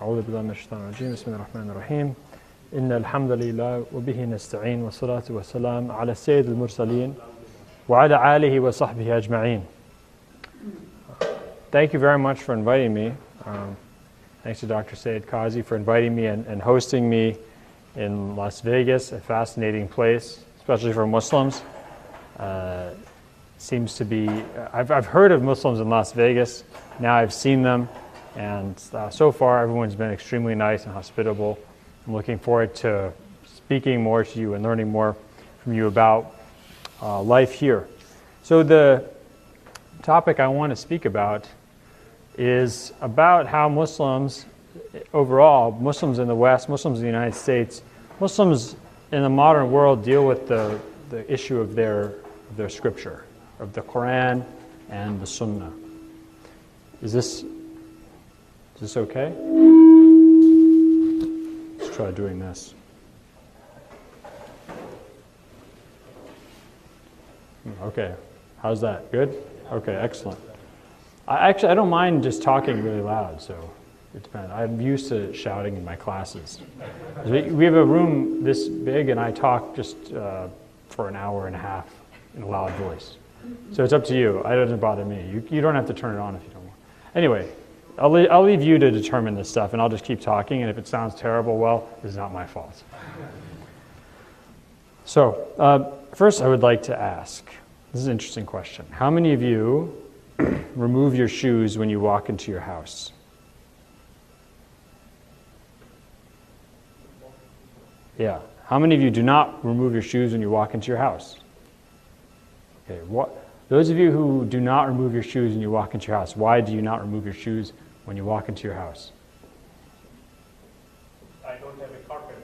أعوذ بالله من الشيطان الرجيم بسم الله الرحمن الرحيم إن الحمد لله وبه نستعين والصلاة والسلام على السيد المرسلين وعلى آله وصحبه أجمعين. Thank you very much for inviting me. Thanks to Dr. Sayed Kazi for inviting me and hosting me in Las Vegas, a fascinating place, especially for Muslims. Seems to be, I've heard of Muslims in Las Vegas, now I've seen them, and so far everyone's been extremely nice and hospitable. I'm looking forward to speaking more to you and learning more from you about life here. So the topic I want to speak about is about how Muslims overall, Muslims in the West, Muslims in the United States, Muslims in the modern world deal with the issue of their scripture, of the Quran and the Sunnah. Is this okay? Let's try doing this. Okay, how's that? Good? Okay, excellent. I don't mind just talking really loud, so it depends. I'm used to shouting in my classes. We have a room this big, and I talk just for an hour and a half in a loud voice. So it's up to you. It doesn't bother me. You don't have to turn it on if you don't want. Anyway, I'll leave you to determine this stuff, and I'll just keep talking, and if it sounds terrible, well, it's not my fault. So, first I would like to ask, this is an interesting question. How many of you remove your shoes when you walk into your house? Yeah. How many of you do not remove your shoes when you walk into your house? Okay. Those of you who do not remove your shoes when you walk into your house, why do you not remove your shoes when you walk into your house? I don't have a carpet,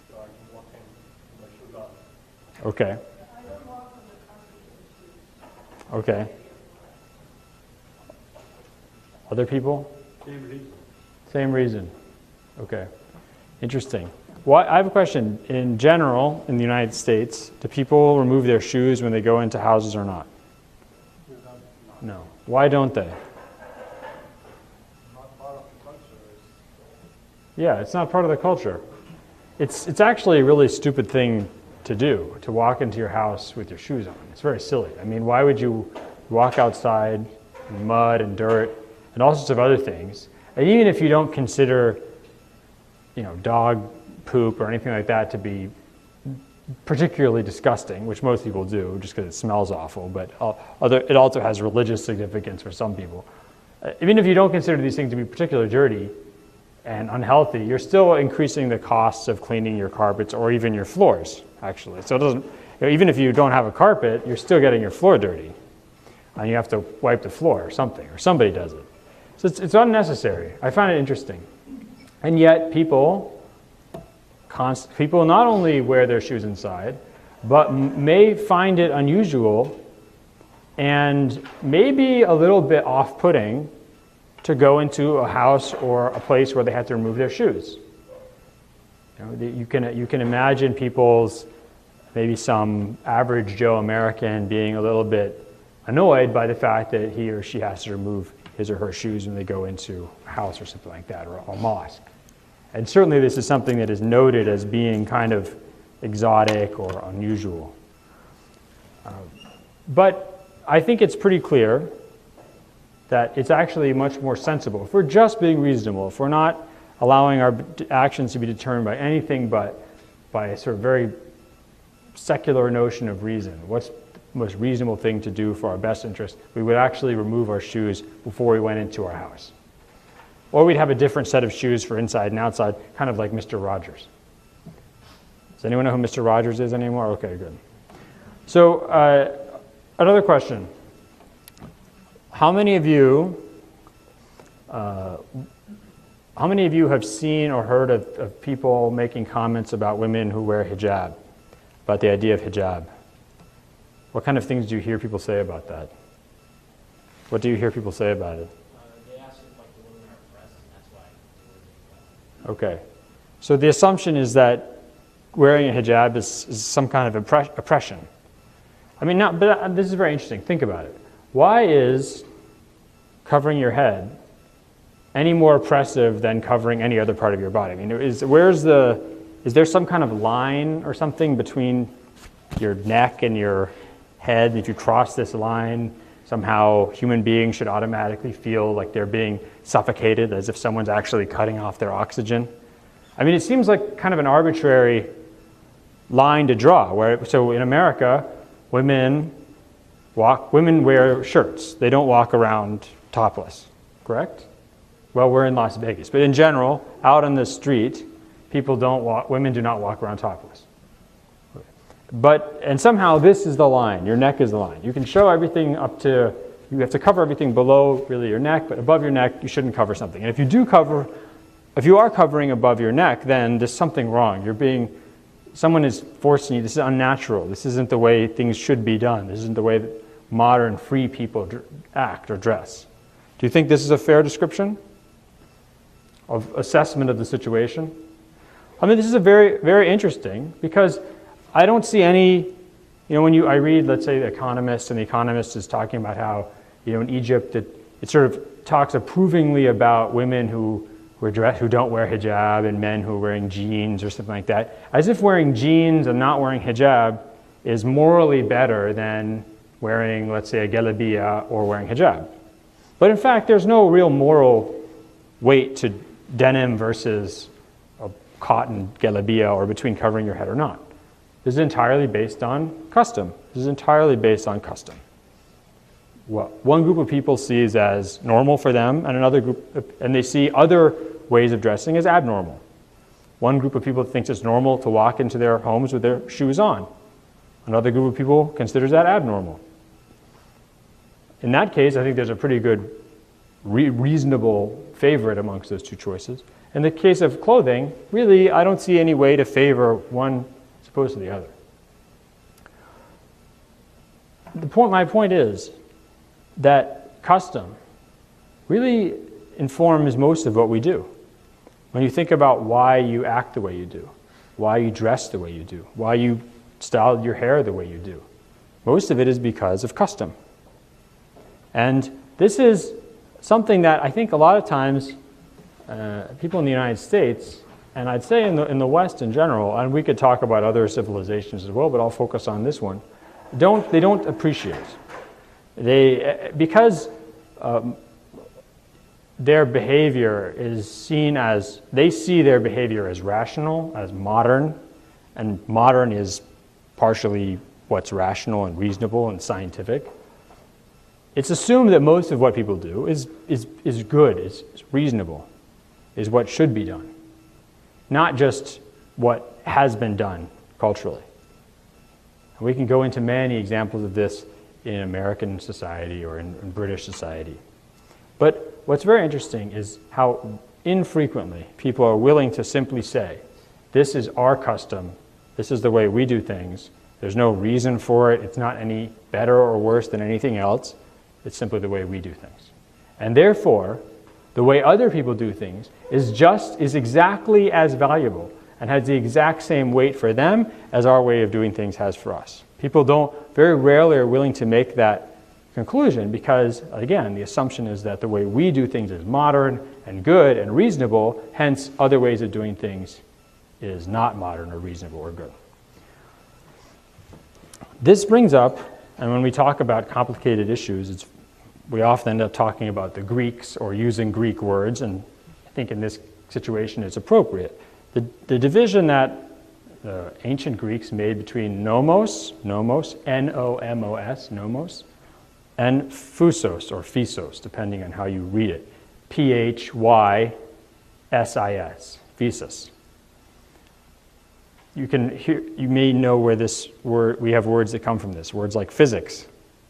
so I can walk in with my shoes on. Okay. I don't walk on the carpet with shoes. Okay. Other people? Same reason. Same reason. Okay. Interesting. Well, I have a question. In general, in the United States, do people remove their shoes when they go into houses or not? No. Why don't they? Not part of the culture. Yeah, it's not part of the culture. It's actually a really stupid thing to do, to walk into your house with your shoes on. It's very silly. I mean, why would you walk outside in mud and dirt and all sorts of other things? And even if you don't consider, dog poop or anything like that to be particularly disgusting, which most people do just because it smells awful, but it also has religious significance for some people. Even if you don't consider these things to be particularly dirty and unhealthy, you're still increasing the costs of cleaning your carpets or even your floors, actually. So it doesn't, even if you don't have a carpet, you're still getting your floor dirty. And you have to wipe the floor or something, or somebody does it. So it's unnecessary. I find it interesting. And yet people not only wear their shoes inside, but may find it unusual and maybe a little bit off-putting to go into a house or a place where they have to remove their shoes. You can imagine people's, maybe some average Joe American being a little bit annoyed by the fact that he or she has to remove his or her shoes when they go into a house or something like that, or a mosque. And certainly this is something that is noted as being kind of exotic or unusual. But I think it's pretty clear that it's actually much more sensible. If we're just being reasonable, if we're not allowing our actions to be determined by anything but by a sort of very secular notion of reason, what's the most reasonable thing to do for our best interest, we would actually remove our shoes before we went into our house. Or we'd have a different set of shoes for inside and outside, kind of like Mr. Rogers. Does anyone know who Mr. Rogers is anymore? Okay, good. So another question. How many of you have seen or heard of people making comments about women who wear hijab, about the idea of hijab? What kind of things do you hear people say about that? What do you hear people say about it? Okay, so the assumption is that wearing a hijab is some kind of oppression. I mean, but this is very interesting. Think about it. Why is covering your head any more oppressive than covering any other part of your body? I mean, is there some kind of line or something between your neck and your head? If you cross this line, somehow human beings should automatically feel like they're being suffocated, as if someone's actually cutting off their oxygen. I mean, it seems like kind of an arbitrary line to draw. So in America, women wear shirts. They don't walk around topless, correct? Well, we're in Las Vegas, but in general, out on the street, women do not walk around topless. And somehow this is the line. Your neck is the line. You can show everything you have to cover everything below really your neck, but above your neck, you shouldn't cover something. And if you are covering above your neck, then there's something wrong. Someone is forcing you. This is unnatural. This isn't the way things should be done. This isn't the way that modern free people act or dress. Do you think this is a fair description of assessment of the situation? I mean, this is a very, very interesting, because I don't see any, I read, let's say, The Economist, and The Economist is talking about how, in Egypt, it sort of talks approvingly about women who don't wear hijab and men who are wearing jeans or something like that, as if wearing jeans and not wearing hijab is morally better than wearing, let's say, a gelabiya or wearing hijab. But in fact, there's no real moral weight to denim versus a cotton gelabiya, or between covering your head or not. This is entirely based on custom. What one group of people sees as normal for them, and another group, and they see other ways of dressing as abnormal. One group of people thinks it's normal to walk into their homes with their shoes on. Another group of people considers that abnormal. In that case, I think there's a pretty good reasonable favorite amongst those two choices. In the case of clothing, really, I don't see any way to favor one as opposed to the other. My point is that custom really informs most of what we do. When you think about why you act the way you do, why you dress the way you do, why you style your hair the way you do, most of it is because of custom. And this is something that I think a lot of times people in the United States, and I'd say in the West in general, and we could talk about other civilizations as well, but I'll focus on this one, they don't appreciate. Because their behavior is seen as, they see their behavior as rational, as modern, and modern is partially what's rational and reasonable and scientific. It's assumed that most of what people do is good, is reasonable, is what should be done, not just what has been done culturally. And we can go into many examples of this in American society or in British society. But what's very interesting is how infrequently people are willing to simply say, this is our custom, this is the way we do things, there's no reason for it, it's not any better or worse than anything else, it's simply the way we do things. And therefore, the way other people do things is exactly as valuable and has the exact same weight for them as our way of doing things has for us. People very rarely are willing to make that conclusion because, again, the assumption is that the way we do things is modern and good and reasonable, hence other ways of doing things is not modern or reasonable or good. This brings up, and when we talk about complicated issues, we often end up talking about the Greeks or using Greek words, and I think in this situation it's appropriate. The division that the ancient Greeks made between nomos, N-O-M-O-S, nomos, and phusos or physos, depending on how you read it, P-H-Y-S-I-S, physis. You may know where this word, we have words that come from this, words like physics.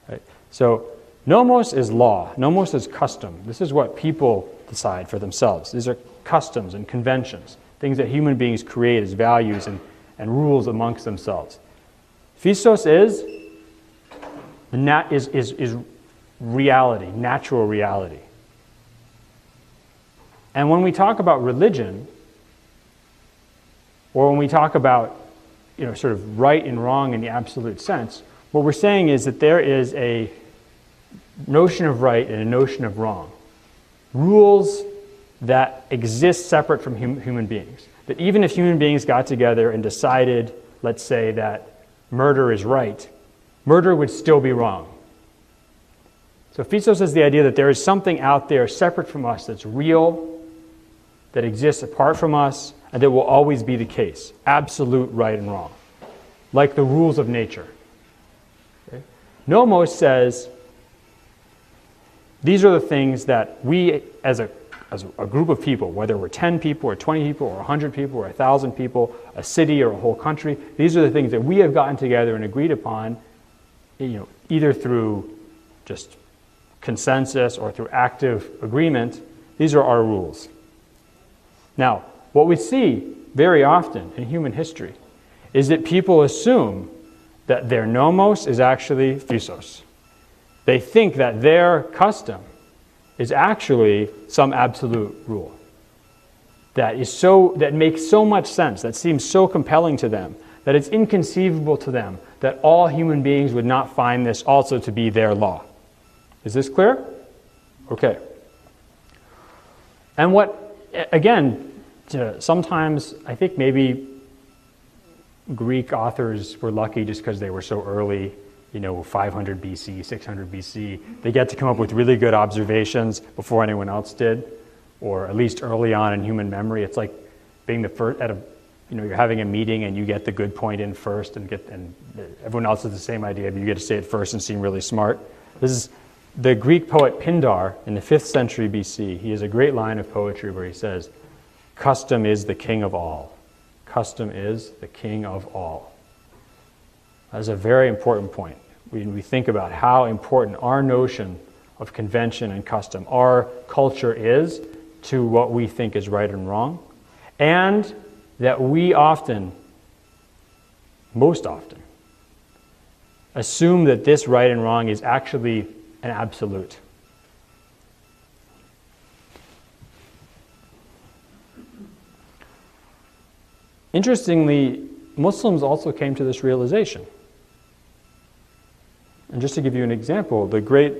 Right? So nomos is law, nomos is custom. This is what people decide for themselves. These are customs and conventions, things that human beings create as values and rules amongst themselves. Physos is reality, natural reality. And when we talk about religion, or when we talk about sort of right and wrong in the absolute sense, what we're saying is that there is a notion of right and a notion of wrong. Rules that exist separate from human beings. That even if human beings got together and decided, let's say, that murder is right, murder would still be wrong. So Physos is the idea that there is something out there separate from us that's real, that exists apart from us, and that will always be the case. Absolute right and wrong. Like the rules of nature. Okay? Nomos says, these are the things that we as a group of people, whether we're 10 people or 20 people or 100 people or 1,000 people, a city or a whole country, these are the things that we have gotten together and agreed upon, either through just consensus or through active agreement. These are our rules. Now, what we see very often in human history is that people assume that their nomos is actually Physos. They think that their custom is actually some absolute rule that makes so much sense, that seems so compelling to them, that it's inconceivable to them that all human beings would not find this also to be their law. Is this clear? Okay. And sometimes I think maybe Greek authors were lucky just because they were so early, 500 BC, 600 BC. They get to come up with really good observations before anyone else did, or at least early on in human memory. It's like being the first you're having a meeting and you get the good point in first, and everyone else has the same idea, but you get to say it first and seem really smart. This is the Greek poet Pindar in the 5th century BC. He has a great line of poetry where he says, "Custom is the king of all. Custom is the king of all." That's a very important point. When we think about how important our notion of convention and custom, our culture is to what we think is right and wrong, and that we most often, assume that this right and wrong is actually an absolute. Interestingly, Muslims also came to this realization. And just to give you an example, the great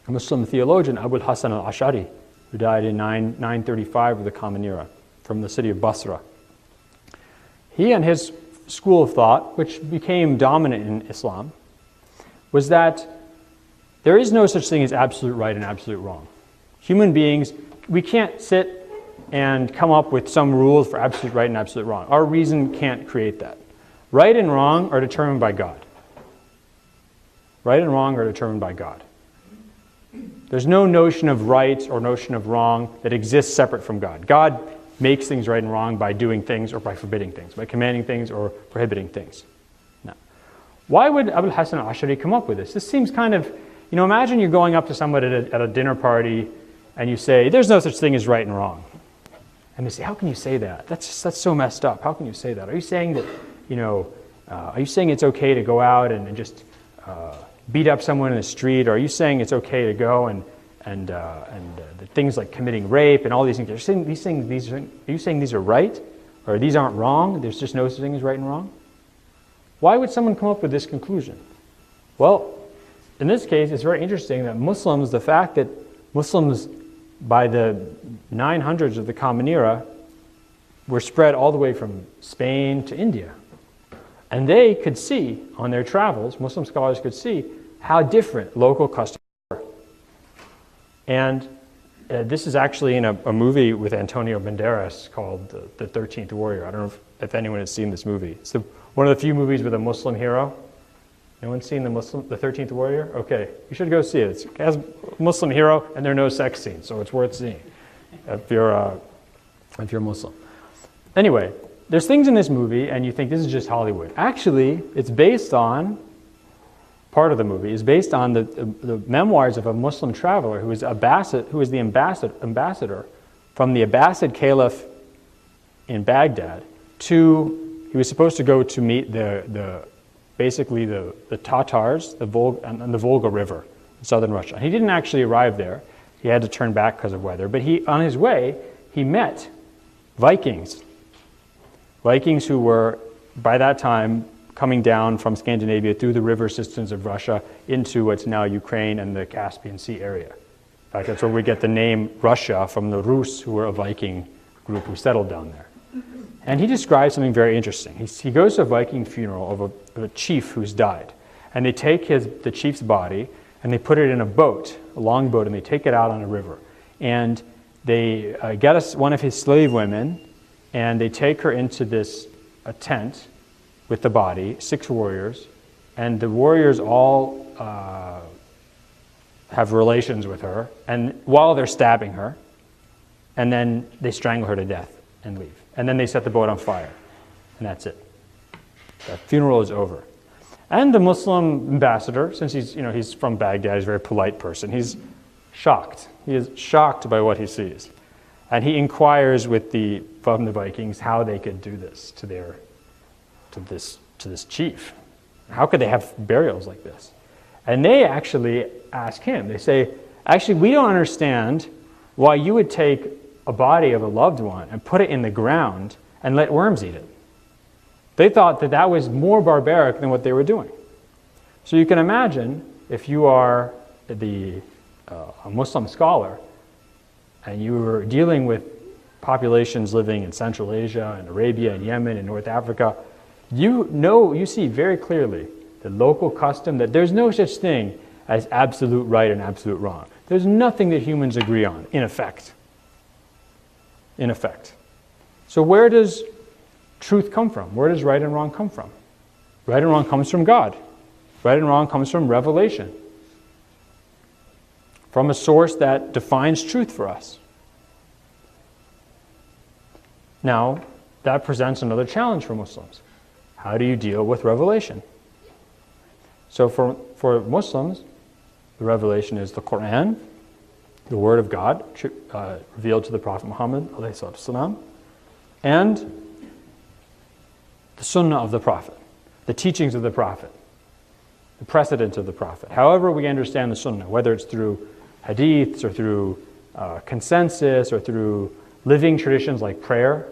Muslim theologian Abu al-Hasan al-Ash'ari, who died in 935 of the Common Era, from the city of Basra, he and his school of thought, which became dominant in Islam, was that there is no such thing as absolute right and absolute wrong. Human beings, we can't sit and come up with some rules for absolute right and absolute wrong. Our reason can't create that. Right and wrong are determined by God. Right and wrong are determined by God. There's no notion of right or notion of wrong that exists separate from God. God makes things right and wrong by doing things or by forbidding things, by commanding things or prohibiting things. Now, why would Abu al-Hasan al-Ash'ari come up with this? This seems kind of, imagine you're going up to somebody at a dinner party and you say, there's no such thing as right and wrong. And they say, how can you say that? That's so messed up. How can you say that? Are you saying that, are you saying it's okay to go out and just beat up someone in the street? Or are you saying it's okay to go and the things like committing rape and all these things? Are you saying these are right? Or these aren't wrong? There's just no such thing as right and wrong? Why would someone come up with this conclusion? Well, in this case, it's very interesting that the fact that Muslims by the 900s of the Common Era were spread all the way from Spain to India. And they could see on their travels, Muslim scholars could see how different local customs were. And this is actually in a movie with Antonio Banderas called The 13th Warrior. I don't know if anyone has seen this movie. It's one of the few movies with a Muslim hero. Anyone seen the 13th Warrior? Okay, you should go see it. It has a Muslim hero and there are no sex scenes, so it's worth seeing if you're Muslim. Anyway, there's things in this movie and you think this is just Hollywood. Actually, it's based on, part of the movie is based on the memoirs of a Muslim traveler who was the ambassador from the Abbasid Caliph in Baghdad he was supposed to go to meet basically the Tatars on the Volga River in southern Russia. He didn't actually arrive there. He had to turn back because of weather. But on his way, he met Vikings. Vikings who were, by that time, coming down from Scandinavia through the river systems of Russia into what's now Ukraine and the Caspian Sea area. In fact, that's where we get the name Russia from the Rus, who were a Viking group who settled down there. And he describes something very interesting. He goes to a Viking funeral of a chief who's died. And they take the chief's body and they put it in a boat, a long boat, and they take it out on a river. And they get one of his slave women, and they take her into a tent with the body, 6 warriors, and the warriors all have relations with her, and while they're stabbing her, and then they strangle her to death and leave. And then they set the boat on fire, and that's it. The funeral is over. And the Muslim ambassador, since he's from Baghdad, he's a very polite person, he's shocked. He is shocked by what he sees. And he inquires from the Vikings how they could do this to this chief. How could they have burials like this? And they actually ask him, they say, actually, we don't understand why you would take a body of a loved one and put it in the ground and let worms eat it. They thought that was more barbaric than what they were doing. So you can imagine if you are a Muslim scholar and you were dealing with populations living in Central Asia and Arabia and Yemen and North Africa, you see very clearly the local custom that there's no such thing as absolute right and absolute wrong. There's nothing that humans agree on, in effect. In effect. So where does truth come from? Where does right and wrong come from? Right and wrong comes from God. Right and wrong comes from revelation. From a source that defines truth for us. Now, that presents another challenge for Muslims. How do you deal with revelation? So for Muslims, the revelation is the Quran, the Word of God, revealed to the Prophet Muhammad ﷺ, and the Sunnah of the Prophet, the teachings of the Prophet, the precedent of the Prophet. However we understand the Sunnah, whether it's through hadiths or through consensus or through living traditions like prayer.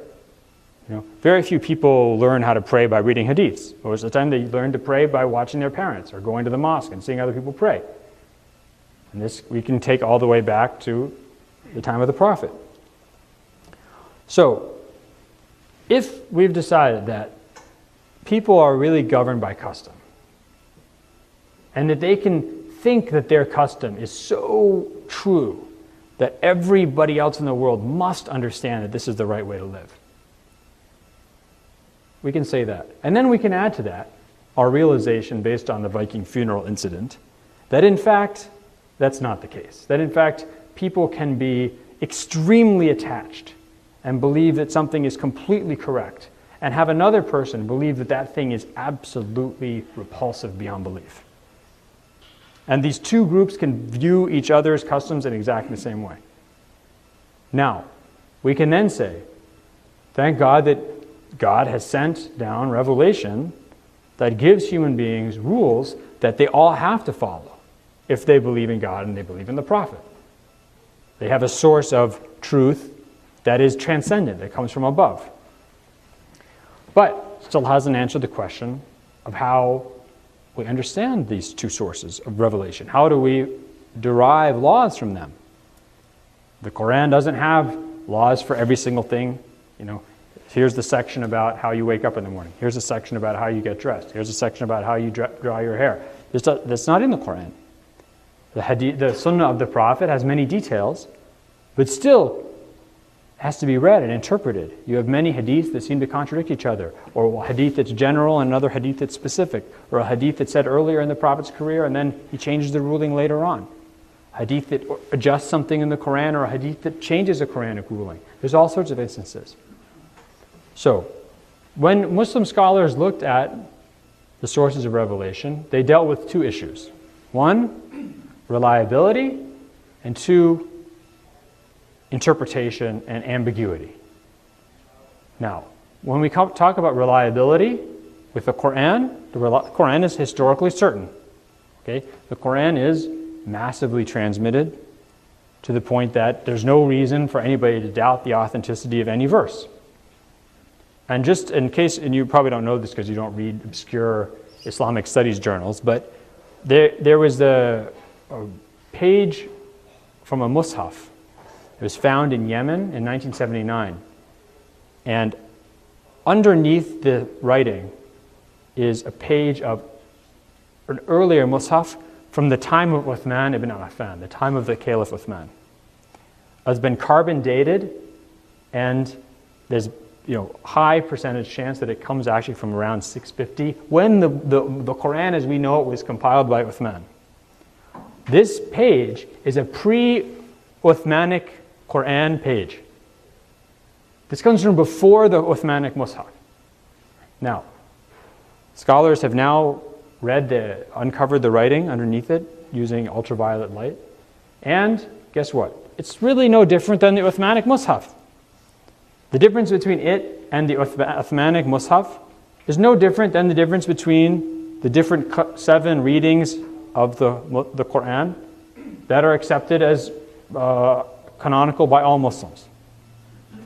Very few people learn how to pray by reading hadiths. Most of the time they learn to pray by watching their parents or going to the mosque and seeing other people pray. And this we can take all the way back to the time of the Prophet. So, if we've decided that people are really governed by custom, and that they can think that their custom is so true that everybody else in the world must understand that this is the right way to live, we can say that. And then we can add to that our realization based on the Viking funeral incident that in fact, that's not the case. That in fact, people can be extremely attached and believe that something is completely correct and have another person believe that that thing is absolutely repulsive beyond belief. And these two groups can view each other's customs in exactly the same way. Now, we can then say, thank God that God has sent down revelation that gives human beings rules that they all have to follow if they believe in God and they believe in the Prophet. They have a source of truth that is transcendent, that comes from above. But still hasn't answered the question of how we understand these two sources of revelation. How do we derive laws from them? The Quran doesn't have laws for every single thing. Here's the section about how you wake up in the morning. Here's a section about how you get dressed. Here's a section about how you dry your hair. That's not in the Quran. The Sunnah of the Prophet has many details, but still has to be read and interpreted. You have many hadiths that seem to contradict each other, or a hadith that's general and another hadith that's specific, or a hadith that's said earlier in the Prophet's career and then he changes the ruling later on. Hadith that adjusts something in the Quran, or a hadith that changes a Quranic ruling. There's all sorts of instances. So, when Muslim scholars looked at the sources of revelation, they dealt with two issues. One, reliability, and two, interpretation and ambiguity. Now, when we talk about reliability with the Quran is historically certain. Okay? The Quran is massively transmitted to the point that there's no reason for anybody to doubt the authenticity of any verse. And just in case, and you probably don't know this because you don't read obscure Islamic studies journals, but there was a page from a mushaf. It was found in Yemen in 1979. And underneath the writing is a page of an earlier mushaf from the time of Uthman ibn Affan, the time of the Caliph Uthman. It's been carbon dated, and there's high percentage chance that it comes actually from around 650, when the Quran as we know it was compiled by Uthman. This page is a pre-Uthmanic Quran page. This comes from before the Uthmanic Mus'haf. Now, scholars have now uncovered the writing underneath it using ultraviolet light. And guess what? It's really no different than the Uthmanic Mus'haf. The difference between it and the Uthmanic Mus'haf is no different than the difference between the different 7 readings of the Quran that are accepted as canonical by all Muslims.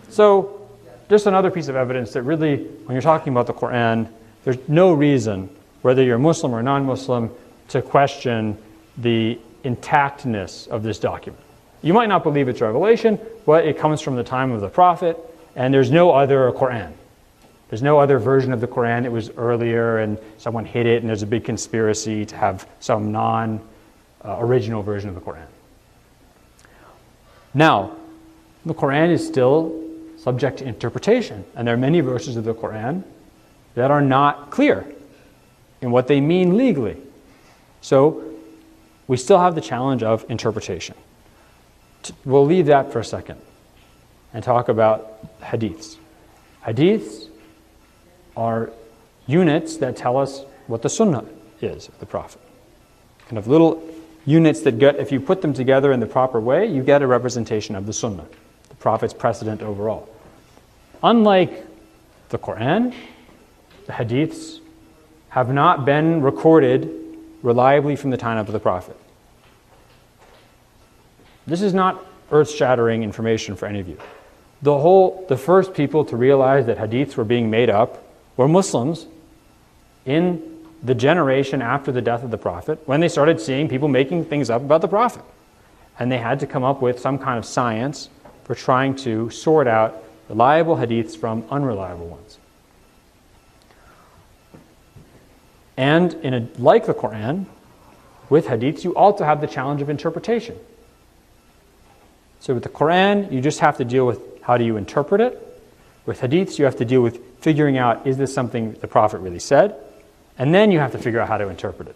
So, just another piece of evidence that really, when you're talking about the Quran, there's no reason, whether you're Muslim or non-Muslim, to question the intactness of this document. You might not believe it's revelation, but it comes from the time of the Prophet, and there's no other Quran. There's no other version of the Quran. It was earlier, and someone hid it, and there's a big conspiracy to have some non-original version of the Quran. Now, the Quran is still subject to interpretation, and there are many verses of the Quran that are not clear in what they mean legally. So, we still have the challenge of interpretation. We'll leave that for a second and talk about hadiths. Hadiths are units that tell us what the sunnah is of the Prophet. Kind of little units that if you put them together in the proper way, you get a representation of the sunnah, the Prophet's precedent overall. Unlike the Quran, the hadiths have not been recorded reliably from the time of the Prophet. This is not earth-shattering information for any of you. The first people to realize that hadiths were being made up were Muslims in the generation after the death of the Prophet, when they started seeing people making things up about the Prophet. And they had to come up with some kind of science for trying to sort out reliable hadiths from unreliable ones. And like the Quran, with hadiths, you also have the challenge of interpretation. So with the Quran, you just have to deal with how do you interpret it. With hadiths, you have to deal with figuring out, is this something the Prophet really said? And then you have to figure out how to interpret it.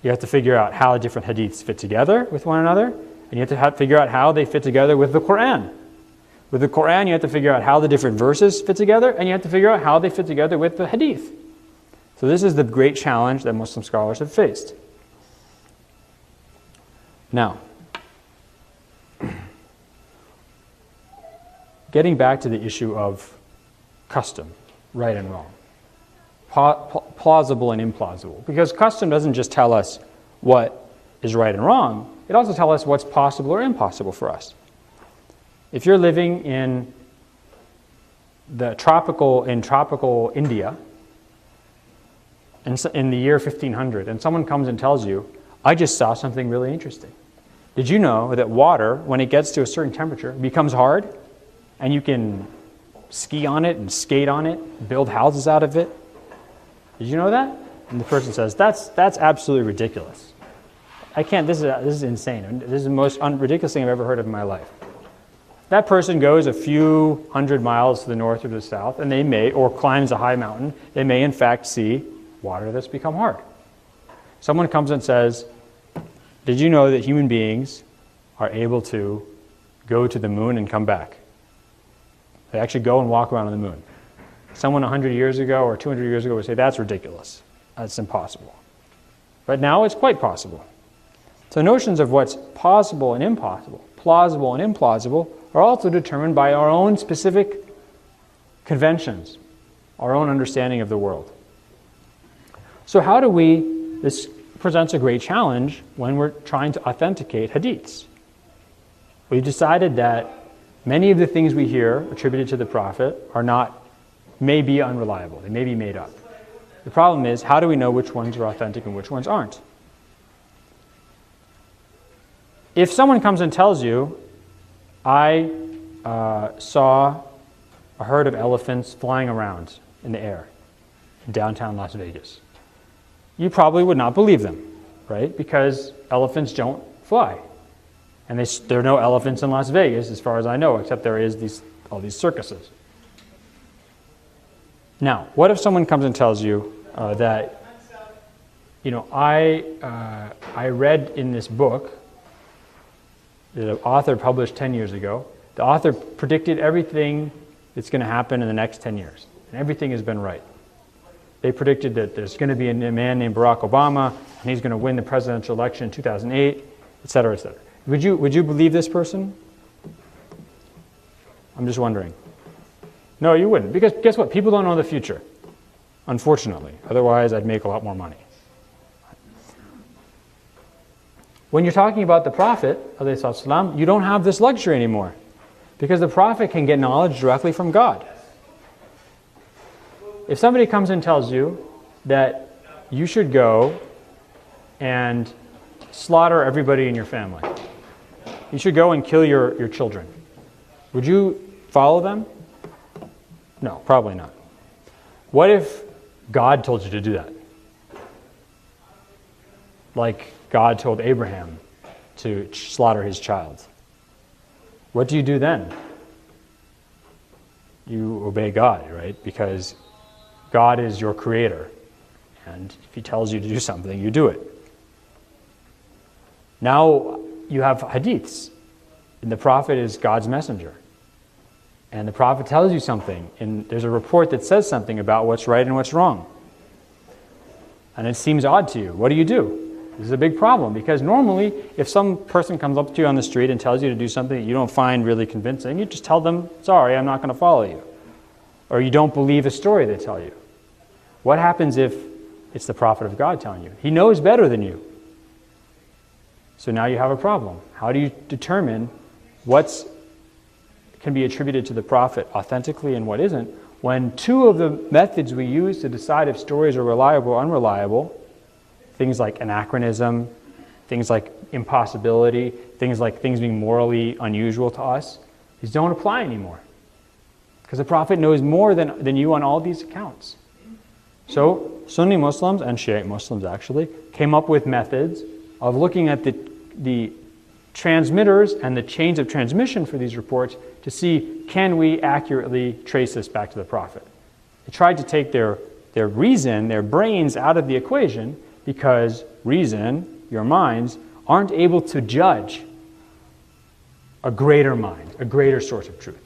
You have to figure out how different hadiths fit together with one another, and you have to figure out how they fit together with the Quran. With the Quran, you have to figure out how the different verses fit together, and you have to figure out how they fit together with the hadith. So this is the great challenge that Muslim scholars have faced. Now, getting back to the issue of custom, right and wrong, plausible and implausible. Because custom doesn't just tell us what is right and wrong, it also tells us what's possible or impossible for us. If you're living in tropical India in the year 1500, and someone comes and tells you, I just saw something really interesting. Did you know that water, when it gets to a certain temperature, becomes hard, and you can ski on it and skate on it, build houses out of it? Did you know that? And the person says, that's absolutely ridiculous. I can't, this is insane. This is the most ridiculous thing I've ever heard of in my life. That person goes a few hundred miles to the north or to the south, and they may, or climbs a high mountain, they may in fact see water that's become hard. Someone comes and says, did you know that human beings are able to go to the moon and come back? They actually go and walk around on the moon. Someone 100 years ago or 200 years ago would say, that's ridiculous. That's impossible. But now it's quite possible. So notions of what's possible and impossible, plausible and implausible, are also determined by our own specific conventions, our own understanding of the world. So how do this presents a great challenge when we're trying to authenticate hadiths. We've decided that many of the things we hear attributed to the Prophet may be unreliable, they may be made up. The problem is, how do we know which ones are authentic and which ones aren't? if someone comes and tells you, I saw a herd of elephants flying around in the air in downtown Las Vegas, you probably would not believe them, right? Because elephants don't fly. And there are no elephants in Las Vegas, as far as I know, except there is all these circuses. Now, what if someone comes and tells you that, I read in this book that the author published 10 years ago, the author predicted everything that's going to happen in the next 10 years, and everything has been right. They predicted that there's going to be a man named Barack Obama, and he's going to win the presidential election in 2008, et cetera, et cetera. Would you believe this person? I'm just wondering. No, you wouldn't, because guess what? People don't know the future, unfortunately. Otherwise, I'd make a lot more money. When you're talking about the Prophet, ﷺ, you don't have this luxury anymore, because the Prophet can get knowledge directly from God. If somebody comes and tells you that you should go and slaughter everybody in your family, you should go and kill your children, would you follow them? No, probably not. What if God told you to do that? Like God told Abraham to slaughter his child. What do you do then? You obey God, right? Because God is your creator. And if he tells you to do something, you do it. Now you have hadiths. And the Prophet is God's messenger. And the Prophet tells you something. And there's a report that says something about what's right and what's wrong. And it seems odd to you. What do? This is a big problem, because normally if some person comes up to you on the street and tells you to do something that you don't find really convincing, you just tell them, sorry, I'm not going to follow you. Or you don't believe a story they tell you. What happens if it's the Prophet of God telling you? He knows better than you. So now you have a problem. How do you determine what can be attributed to the Prophet authentically and what isn't, when two of the methods we use to decide if stories are reliable or unreliable, things like anachronism, things like impossibility, things like things being morally unusual to us, these don't apply anymore. Because the Prophet knows more than you on all these accounts. So Sunni Muslims and Shiite Muslims actually came up with methods of looking at the transmitters and the chains of transmission for these reports to see, can we accurately trace this back to the Prophet? They tried to take their reason, their brains out of the equation, because reason, your minds, aren't able to judge a greater mind, a greater source of truth.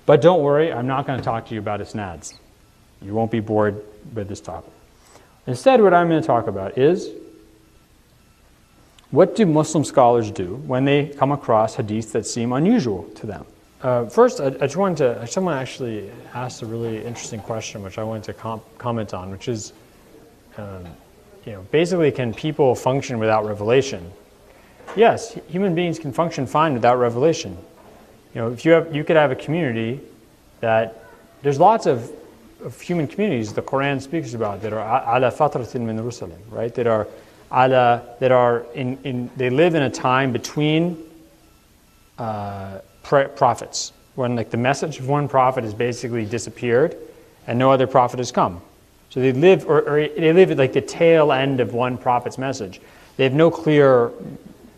But don't worry, I'm not going to talk to you about isnads. You won't be bored with this topic. Instead, what I'm going to talk about is, what do Muslim scholars do when they come across hadiths that seem unusual to them? First, someone actually asked a really interesting question, which I wanted to comment on, which is, basically, can people function without revelation? Yes, human beings can function fine without revelation. If you could have a community that, there's lots of human communities the Quran speaks about that are ala fatratin min rusulin, right? They live in a time between prophets, when the message of one prophet has basically disappeared and no other prophet has come. So they live, or they live at the tail end of one prophet's message. They have no clear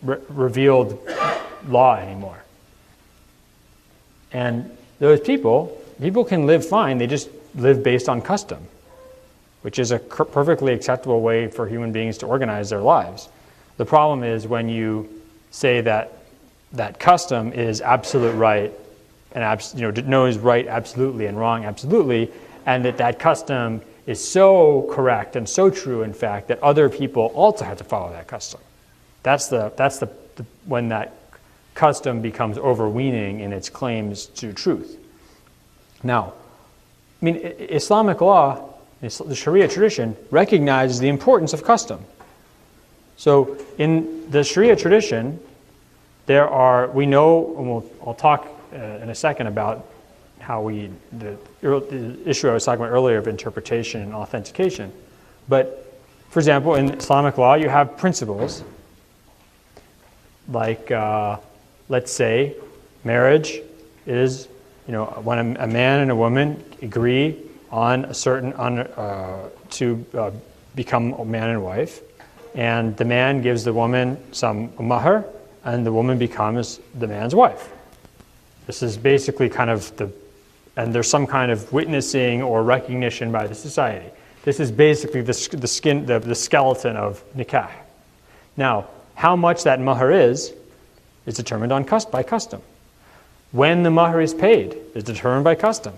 revealed law anymore. And those people can live fine, they just live based on custom, which is a perfectly acceptable way for human beings to organize their lives. The problem is when you say that custom is absolute right, and knows right absolutely and wrong absolutely, and that custom is so correct and so true, in fact, that other people also have to follow that custom. That's when that custom becomes overweening in its claims to truth. Now, Islamic law, the Sharia tradition, recognizes the importance of custom. So in the Sharia tradition, I'll talk in a second about how the issue I was talking about earlier of interpretation and authentication. But, for example, in Islamic law, you have principles like, let's say, marriage is, when a man and a woman agree on a certain, to become a man and wife, and the man gives the woman some mahr, and the woman becomes the man's wife. This is basically kind of and there's some kind of witnessing or recognition by the society. This is basically the skeleton of nikah. Now, how much that mahr is determined by custom. When the mahr is paid is determined by custom.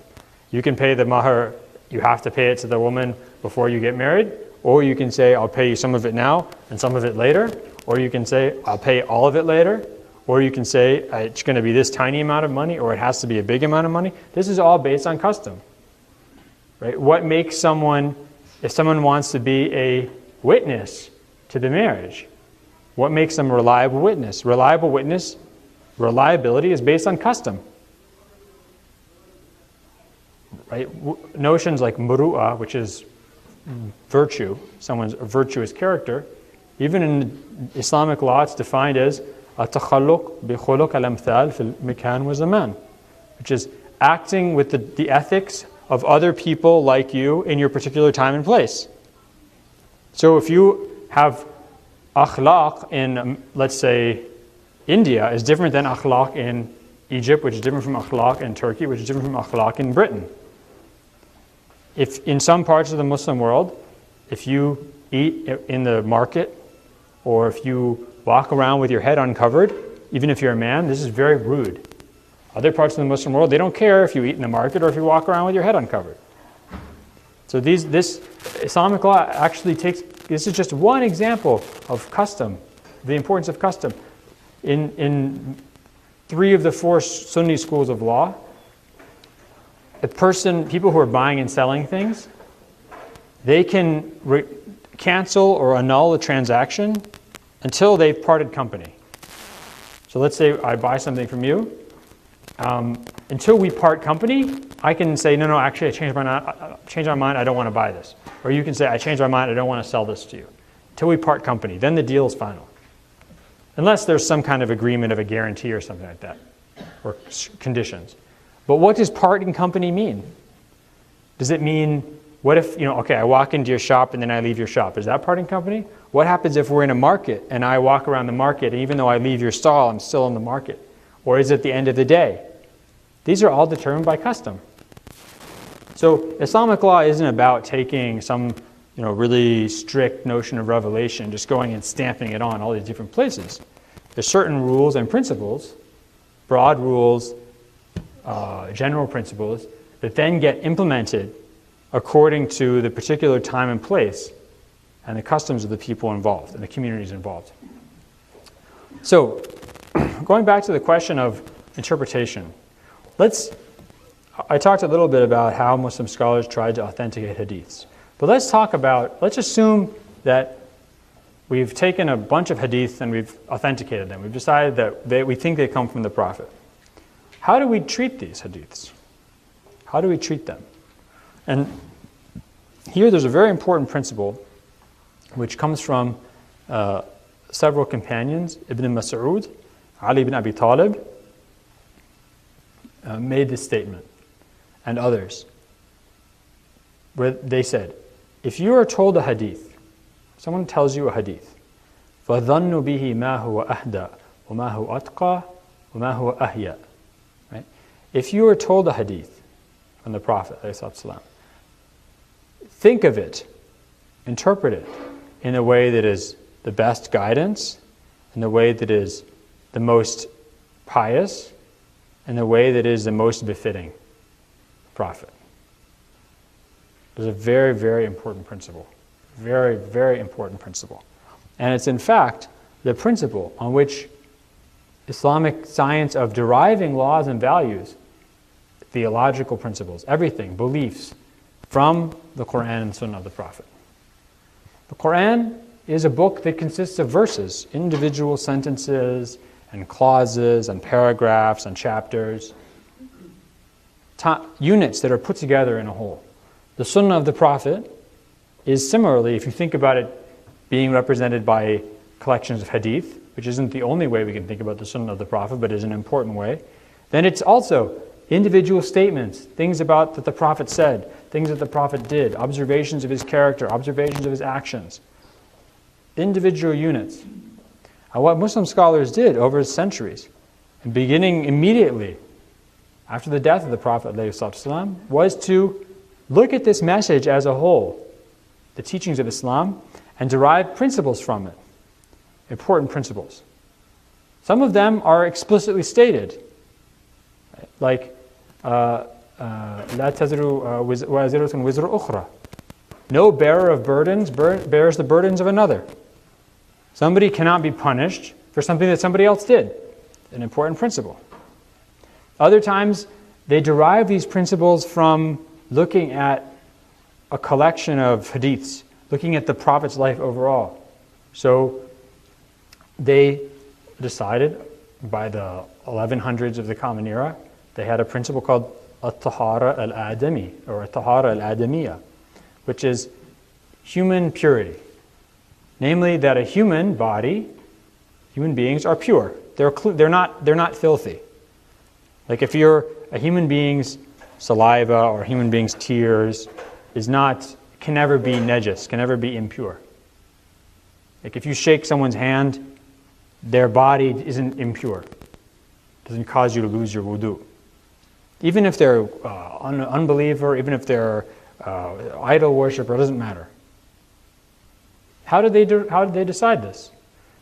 You can pay the mahr, you have to pay it to the woman before you get married, or you can say, I'll pay you some of it now and some of it later, or you can say, I'll pay all of it later, or you can say, it's going to be this tiny amount of money, or it has to be a big amount of money. This is all based on custom. Right? What makes someone, if someone wants to be a witness to the marriage, what makes them a reliable witness? Reliability is based on custom. Right? Notions like muru'ah, which is virtue, someone's virtuous character, even in Islamic law it's defined as التخلق بخلق الأمثال في المكان والزمان, which is acting with the ethics of other people like you in your particular time and place. So if you have akhlaq in, let's say, India is different than akhlaq in Egypt, which is different from akhlaq in Turkey, which is different from akhlaq in Britain. If in some parts of the Muslim world, if you eat in the market, or if you walk around with your head uncovered, even if you're a man, this is very rude. Other parts of the Muslim world, they don't care if you eat in the market or if you walk around with your head uncovered. So this Islamic law actually this is just one example of custom, the importance of custom. In 3 of the 4 Sunni schools of law, people who are buying and selling things, they can cancel or annul a transaction until they've parted company. So let's say I buy something from you. Until we part company, I can say, no, actually I changed my mind, I don't want to buy this. Or you can say, I changed my mind, I don't want to sell this to you. Until we part company, then the deal is final. Unless there's some kind of agreement of a guarantee or something like that, or conditions. But what does parting company mean? Does it mean, what if, I walk into your shop and then I leave your shop? Is that parting company? What happens if we're in a market and I walk around the market and even though I leave your stall, I'm still in the market? Or is it the end of the day? These are all determined by custom. So Islamic law isn't about taking some really strict notion of revelation, just going and stamping it on all these different places. There's certain rules and principles, broad rules, general principles, that then get implemented according to the particular time and place and the customs of the people involved and the communities involved. So, going back to the question of interpretation, I talked a little bit about how Muslim scholars tried to authenticate hadiths. But let's assume that we've taken a bunch of hadiths and we've authenticated them. We've decided that we think they come from the Prophet. How do we treat these hadiths? How do we treat them? And here there's a very important principle which comes from several companions. Ibn Mas'ud, Ali ibn Abi Talib, made this statement, and others, where they said, if you are told a hadith, someone tells you a hadith, فَظَنُّ بِهِ مَا هُوَ أَهْدَى وَمَا هُوَ أَتْقَى وَمَا هُوَ أَهْيَى. Right? If you are told a hadith from the Prophet, ﷺ, think of it, interpret it in a way that is the best guidance, in the way that is the most pious, in the way that is the most befitting Prophet. It's a very, very important principle. Very, very important principle. And it's in fact the principle on which Islamic science of deriving laws and values, theological principles, everything, beliefs, from the Quran and Sunnah of the Prophet. The Quran is a book that consists of verses, individual sentences and clauses and paragraphs and chapters, units that are put together in a whole. The Sunnah of the Prophet is similarly, if you think about it being represented by collections of hadith, which isn't the only way we can think about the sunnah of the Prophet, but is an important way, then it's also individual statements, things about that the Prophet said, things that the Prophet did, observations of his character, observations of his actions. Individual units. And what Muslim scholars did over centuries, and beginning immediately after the death of the Prophet ﷺ, was to look at this message as a whole, the teachings of Islam, and derive principles from it, important principles. Some of them are explicitly stated, like لا تزر وازرة وزر أخرى. No bearer of burdens bears the burdens of another. Somebody cannot be punished for something that somebody else did. An important principle. Other times, they derive these principles from looking at a collection of hadiths, looking at the Prophet's life overall. So they decided by the 1100s of the Common Era, they had a principle called At-Tahara al-Adami, or At-Tahara al-Adamiyya, which is human purity. Namely, that a human body, human beings are pure. They're not filthy. Like if a human being's saliva or a human being's tears can never be najis, can never be impure. Like if you shake someone's hand, their body isn't impure. It doesn't cause you to lose your wudu. Even if they're an unbeliever, even if they're idol worshiper, it doesn't matter. How did they decide this?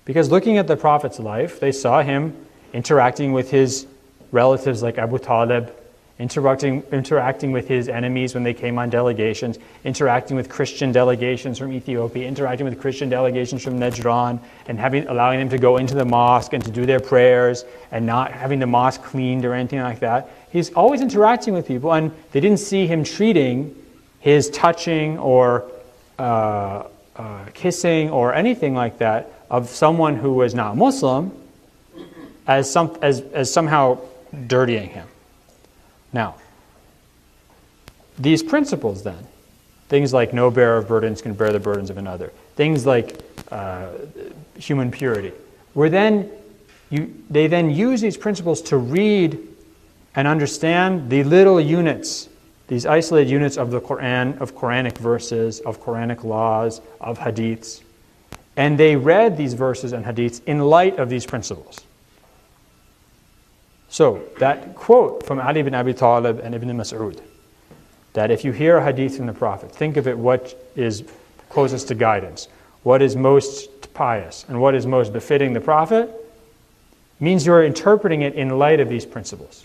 Because looking at the Prophet's life, they saw him interacting with his relatives like Abu Talib, interacting with his enemies when they came on delegations, interacting with Christian delegations from Ethiopia, interacting with Christian delegations from Najran, and allowing them to go into the mosque and to do their prayers, and not having the mosque cleaned or anything like that. He's always interacting with people, and they didn't see him treating his touching or kissing or anything like that of someone who was not Muslim as somehow dirtying him. Now, these principles then, things like no bearer of burdens can bear the burdens of another, things like human purity, they then use these principles to read and understand the little units, these isolated units of the Quran, of Quranic verses, of Quranic laws, of hadiths. And they read these verses and hadiths in light of these principles. So, that quote from Ali ibn Abi Talib and Ibn Mas'ud, that if you hear a hadith from the Prophet, think of it what is closest to guidance, what is most pious, and what is most befitting the Prophet, means you're interpreting it in light of these principles.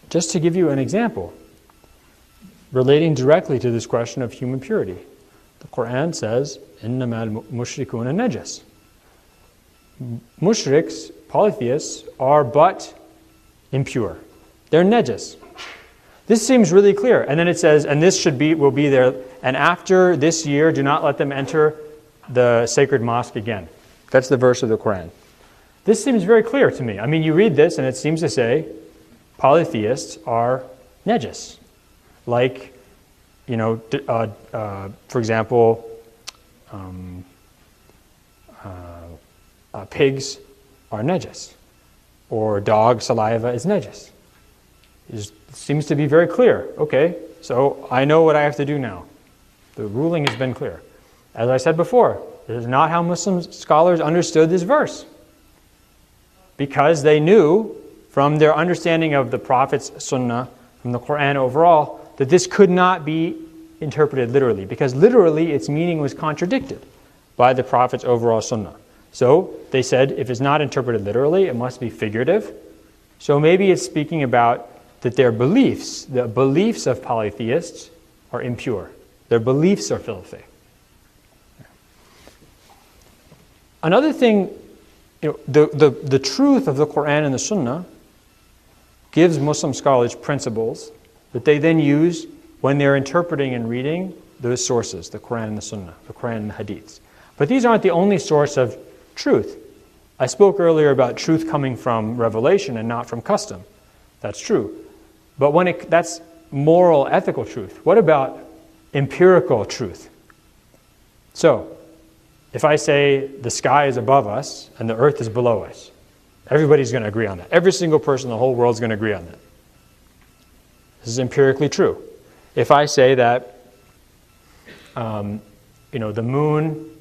Just to give you an example, relating directly to this question of human purity, the Quran says, إِنَّمَا الْمُشْرِكُونَ نَجَسٌ. Mushriks, polytheists, are but impure. They're najis. This seems really clear. And then it says, and this will be there, and after this year, do not let them enter the sacred mosque again. That's the verse of the Quran. This seems very clear to me. I mean, you read this and it seems to say, polytheists are najis. Like, for example, pigs are najis, or dog saliva is najis. It seems to be very clear. Okay, so I know what I have to do now. The ruling has been clear. As I said before, this is not how Muslim scholars understood this verse, because they knew from their understanding of the Prophet's sunnah, from the Quran overall, that this could not be interpreted literally, because literally its meaning was contradicted by the Prophet's overall sunnah. So they said, if it's not interpreted literally, it must be figurative. So maybe it's speaking about that their beliefs, the beliefs of polytheists, are impure. Their beliefs are filthy. Another thing, the truth of the Quran and the Sunnah gives Muslim scholars principles that they then use when they're interpreting and reading those sources, the Quran and the Sunnah, the Quran and the Hadiths. But these aren't the only source of truth. I spoke earlier about truth coming from revelation and not from custom. That's true. But that's moral, ethical truth? What about empirical truth? So, if I say the sky is above us and the earth is below us, everybody's going to agree on that. Every single person in the whole world is going to agree on that. This is empirically true. If I say that, the moon,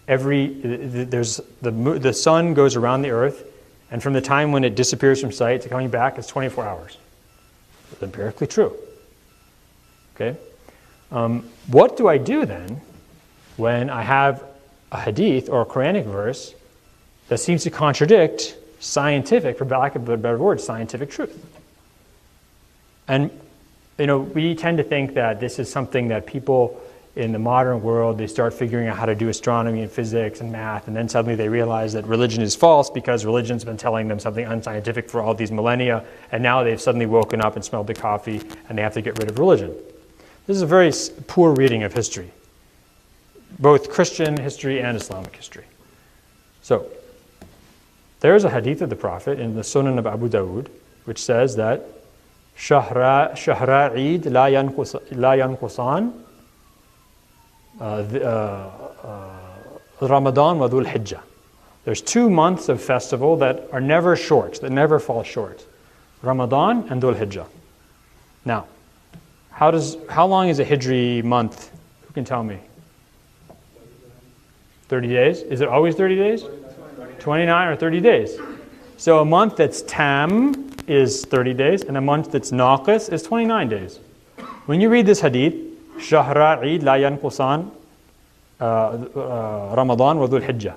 the sun goes around the earth, and from the time when it disappears from sight to coming back, it's 24 hours. It's empirically true. Okay? What do I do then when I have a hadith or a Quranic verse that seems to contradict scientific, for lack of a better word, scientific truth? And, we tend to think that this is something that people in the modern world, they start figuring out how to do astronomy and physics and math, and then suddenly they realize that religion is false because religion's been telling them something unscientific for all these millennia, and now they've suddenly woken up and smelled the coffee, and they have to get rid of religion. This is a very poor reading of history, both Christian history and Islamic history. So, there's a hadith of the Prophet in the Sunan of Abu Dawood, which says that Shahra Eid la yanqusan Ramadan wa Dhul Hijjah. There's 2 months of festival that are never short, that never fall short. Ramadan and Dhul Hijjah. Now, how long is a Hijri month? Who can tell me? 30 days? Is it always 30 days? 29 or 30 days. So a month that's tam is 30 days, and a month that's naqis is 29 days. When you read this hadith, Shahra Eid la yanqusan Ramadan wa Dhul Hijjah,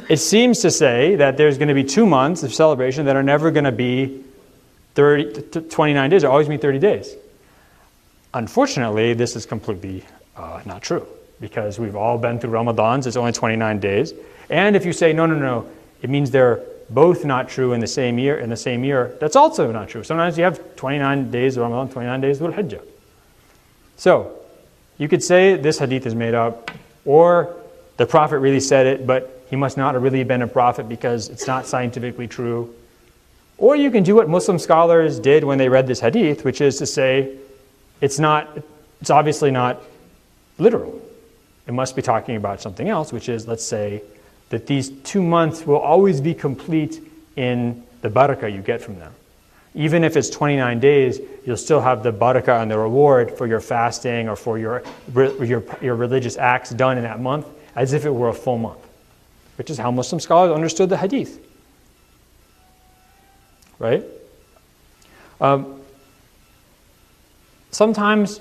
it seems to say that there's going to be 2 months of celebration that are never going to be 29 days, or always be 30 days. Unfortunately, this is completely not true, because we've all been through Ramadans, it's only 29 days. And if you say, no, it means they're both not true in the same year, that's also not true. Sometimes you have 29 days of Ramadan, 29 days of Dhul Hijjah. So, you could say this hadith is made up, or the Prophet really said it, but he must not have really been a prophet because it's not scientifically true. Or you can do what Muslim scholars did when they read this hadith, which is to say, it's obviously not literal. It must be talking about something else, which is, let's say, that these 2 months will always be complete in the barakah you get from them. Even if it's 29 days, you'll still have the barakah and the reward for your fasting or for your religious acts done in that month, as if it were a full month, which is how Muslim scholars understood the hadith. Right? Sometimes,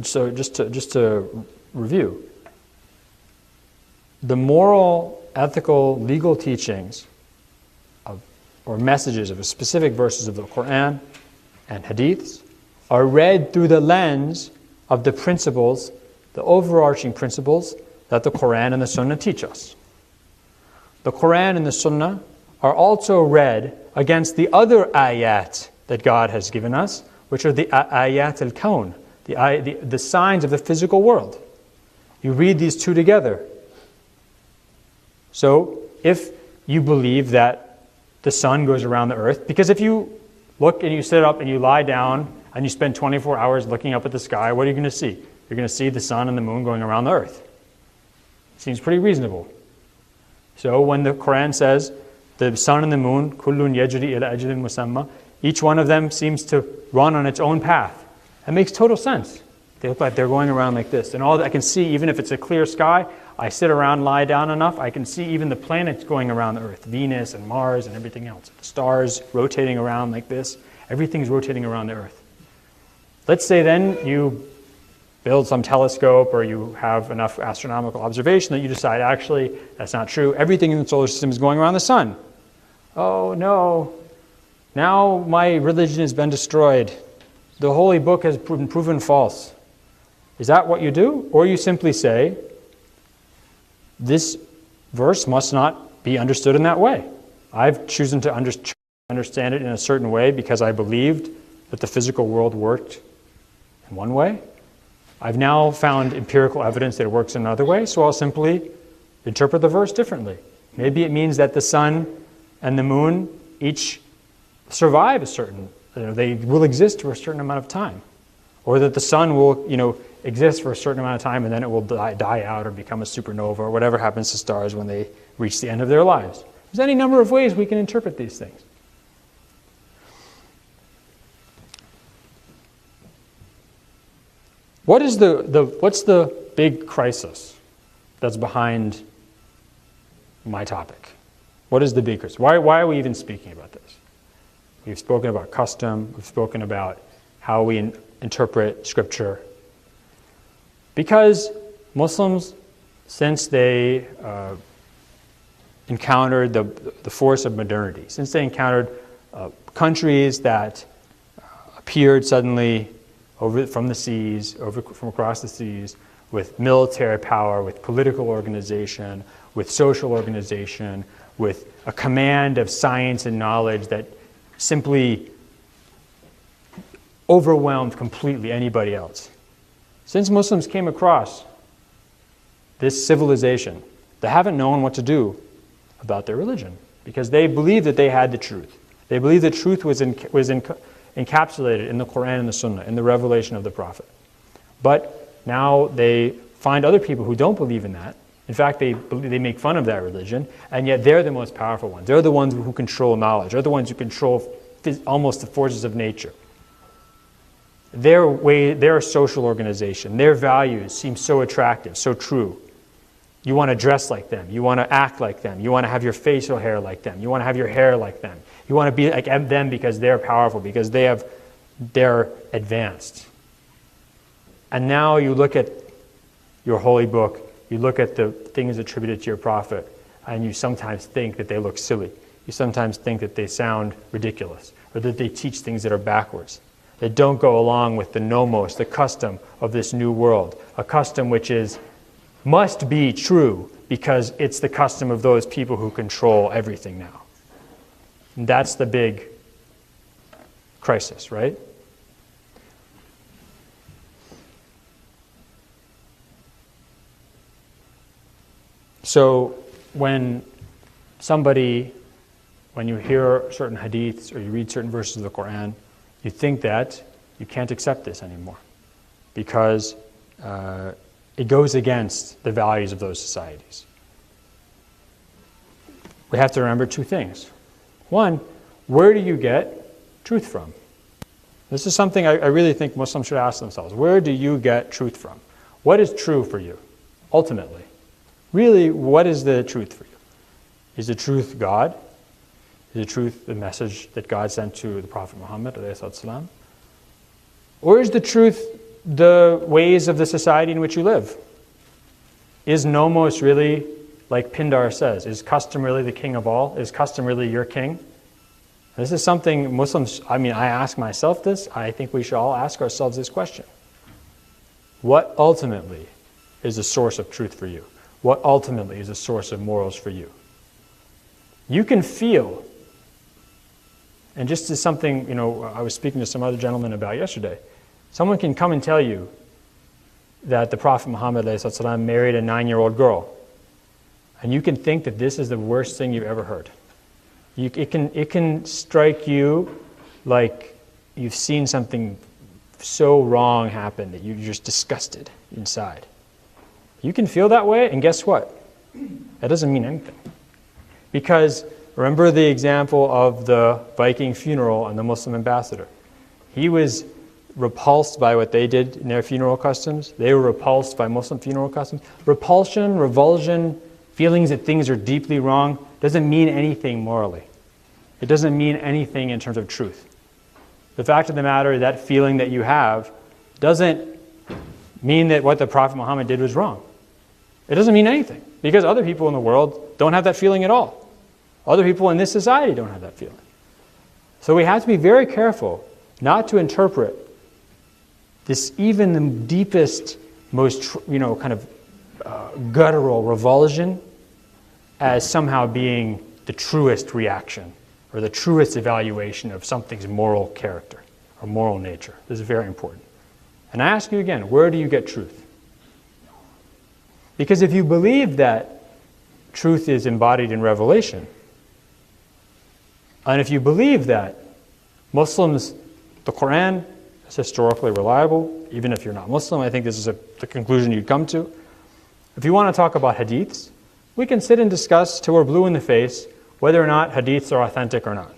so just to review, the moral, ethical, legal teachings or messages of specific verses of the Quran and hadiths are read through the lens of the principles, the overarching principles that the Quran and the Sunnah teach us. The Quran and the Sunnah are also read against the other ayat that God has given us, which are the ayat al-kawn, the signs of the physical world. You read these two together. So, if you believe that the sun goes around the earth, because if you look and you sit up and you lie down and you spend 24 hours looking up at the sky, what are you going to see? You're going to see the sun and the moon going around the earth. Seems pretty reasonable. So when the Quran says the sun and the moon, kullun yajri ila ajalin musamma, each one of them seems to run on its own path. That makes total sense. They look like they're going around like this. And all that I can see, even if it's a clear sky, I sit around, lie down enough, I can see even the planets going around the earth, Venus and Mars and everything else. The stars rotating around like this. Everything's rotating around the earth. Let's say then you build some telescope or you have enough astronomical observation that you decide, actually, that's not true. Everything in the solar system is going around the sun. Oh no, now my religion has been destroyed. The holy book has been proven false. Is that what you do? Or you simply say, this verse must not be understood in that way. I've chosen to understand it in a certain way because I believed that the physical world worked in one way. I've now found empirical evidence that it works in another way, so I'll simply interpret the verse differently. Maybe it means that the sun and the moon each survive a certain they will exist for a certain amount of time, or that the sun will exist for a certain amount of time and then it will die out or become a supernova or whatever happens to stars when they reach the end of their lives. There's any number of ways we can interpret these things. What's the big crisis that's behind my topic? What is the big crisis? Why are we even speaking about this? We've spoken about custom. We've spoken about how we interpret Scripture. Because Muslims, since they encountered the force of modernity, since they encountered countries that appeared suddenly from the seas, from across the seas, with military power, with political organization, with social organization, with a command of science and knowledge that simply overwhelmed completely anybody else. Since Muslims came across this civilization, they haven't known what to do about their religion because they believed that they had the truth. They believed the truth was encapsulated in the Quran and the Sunnah, in the revelation of the Prophet. But now they find other people who don't believe in that. In fact, they make fun of that religion, and yet they're the most powerful ones. They're the ones who control knowledge. They're the ones who control almost the forces of nature. Their social organization, their values seem so attractive, so true. You want to dress like them. You want to act like them. You want to have your facial hair like them. You want to have your hair like them. You want to be like them because they're powerful, because they're advanced. And now you look at your holy book, you look at the things attributed to your prophet, and you sometimes think that they look silly. You sometimes think that they sound ridiculous, or that they teach things that are backwards, that don't go along with the nomos, the custom of this new world, a custom which must be true because it's the custom of those people who control everything now. And that's the big crisis, right? So when you hear certain hadiths or you read certain verses of the Quran, you think that you can't accept this anymore because it goes against the values of those societies. We have to remember two things. One, where do you get truth from? This is something I really think Muslims should ask themselves. Where do you get truth from? What is true for you, ultimately? Really, what is the truth for you? Is the truth God? Is the truth the message that God sent to the Prophet Muhammad ﷺ? Or is the truth the ways of the society in which you live? Is nomos really, like Pindar says, is custom really the king of all? Is custom really your king? This is something Muslims, I ask myself this, I think we should all ask ourselves this question. What ultimately is the source of truth for you? What ultimately is a source of morals for you? You can feel, and just as something, I was speaking to some other gentleman about yesterday, someone can come and tell you that the Prophet Muhammad ﷺ married a 9-year-old girl, and you can think that this is the worst thing you've ever heard. It can strike you like you've seen something so wrong happen that you're just disgusted inside. You can feel that way, and guess what? That doesn't mean anything. Because remember the example of the Viking funeral and the Muslim ambassador. He was repulsed by what they did in their funeral customs. They were repulsed by Muslim funeral customs. Repulsion, revulsion, feelings that things are deeply wrong doesn't mean anything morally. It doesn't mean anything in terms of truth. The fact of the matter is that feeling that you have doesn't mean that what the Prophet Muhammad did was wrong. It doesn't mean anything because other people in the world don't have that feeling at all. Other people in this society don't have that feeling. So we have to be very careful not to interpret this, even the deepest, most guttural revulsion as somehow being the truest reaction or the truest evaluation of something's moral character or moral nature. This is very important. And I ask you again, where do you get truth? Because if you believe that truth is embodied in revelation, and if you believe that Muslims The Quran is historically reliable, even if you're not Muslim. I think this is the conclusion you'd come to. If you want to talk about hadiths, we can sit and discuss till we're blue in the face whether or not hadiths are authentic or not.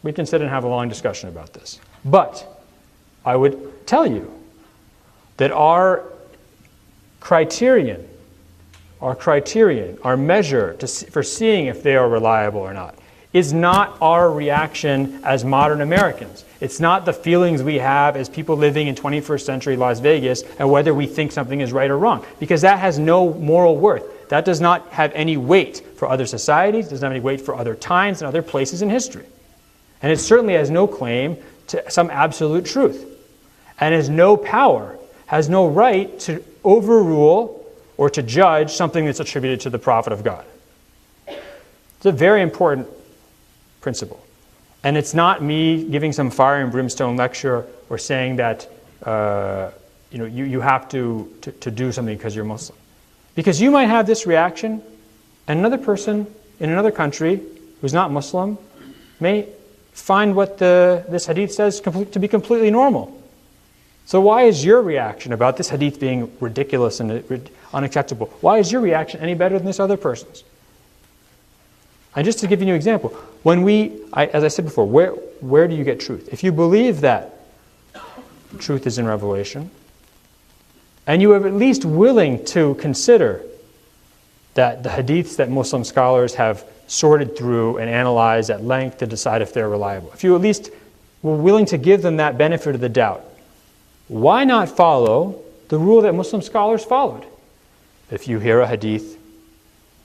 We can sit and have a long discussion about this. But I would tell you that our criterion, our measure for seeing if they are reliable or not, is not our reaction as modern Americans. It's not the feelings we have as people living in 21st century Las Vegas and whether we think something is right or wrong, because that has no moral worth. That does not have any weight for other societies, doesn't have any weight for other times and other places in history. And it certainly has no claim to some absolute truth, and has no power, has no right to overrule or to judge something that's attributed to the prophet of God. It's a very important principle. And it's not me giving some fire and brimstone lecture or saying that you have to do something because you're Muslim. Because you might have this reaction, and another person in another country who's not Muslim may find what this hadith says to be completely normal. So why is your reaction about this hadith being ridiculous and unacceptable? Why is your reaction any better than this other person's? And just to give you an example, as I said before, where do you get truth? If you believe that truth is in Revelation, and you are at least willing to consider that the hadiths that Muslim scholars have sorted through and analyzed at length to decide if they're reliable, if you at least were willing to give them that benefit of the doubt, why not follow the rule that Muslim scholars followed? If you hear a hadith,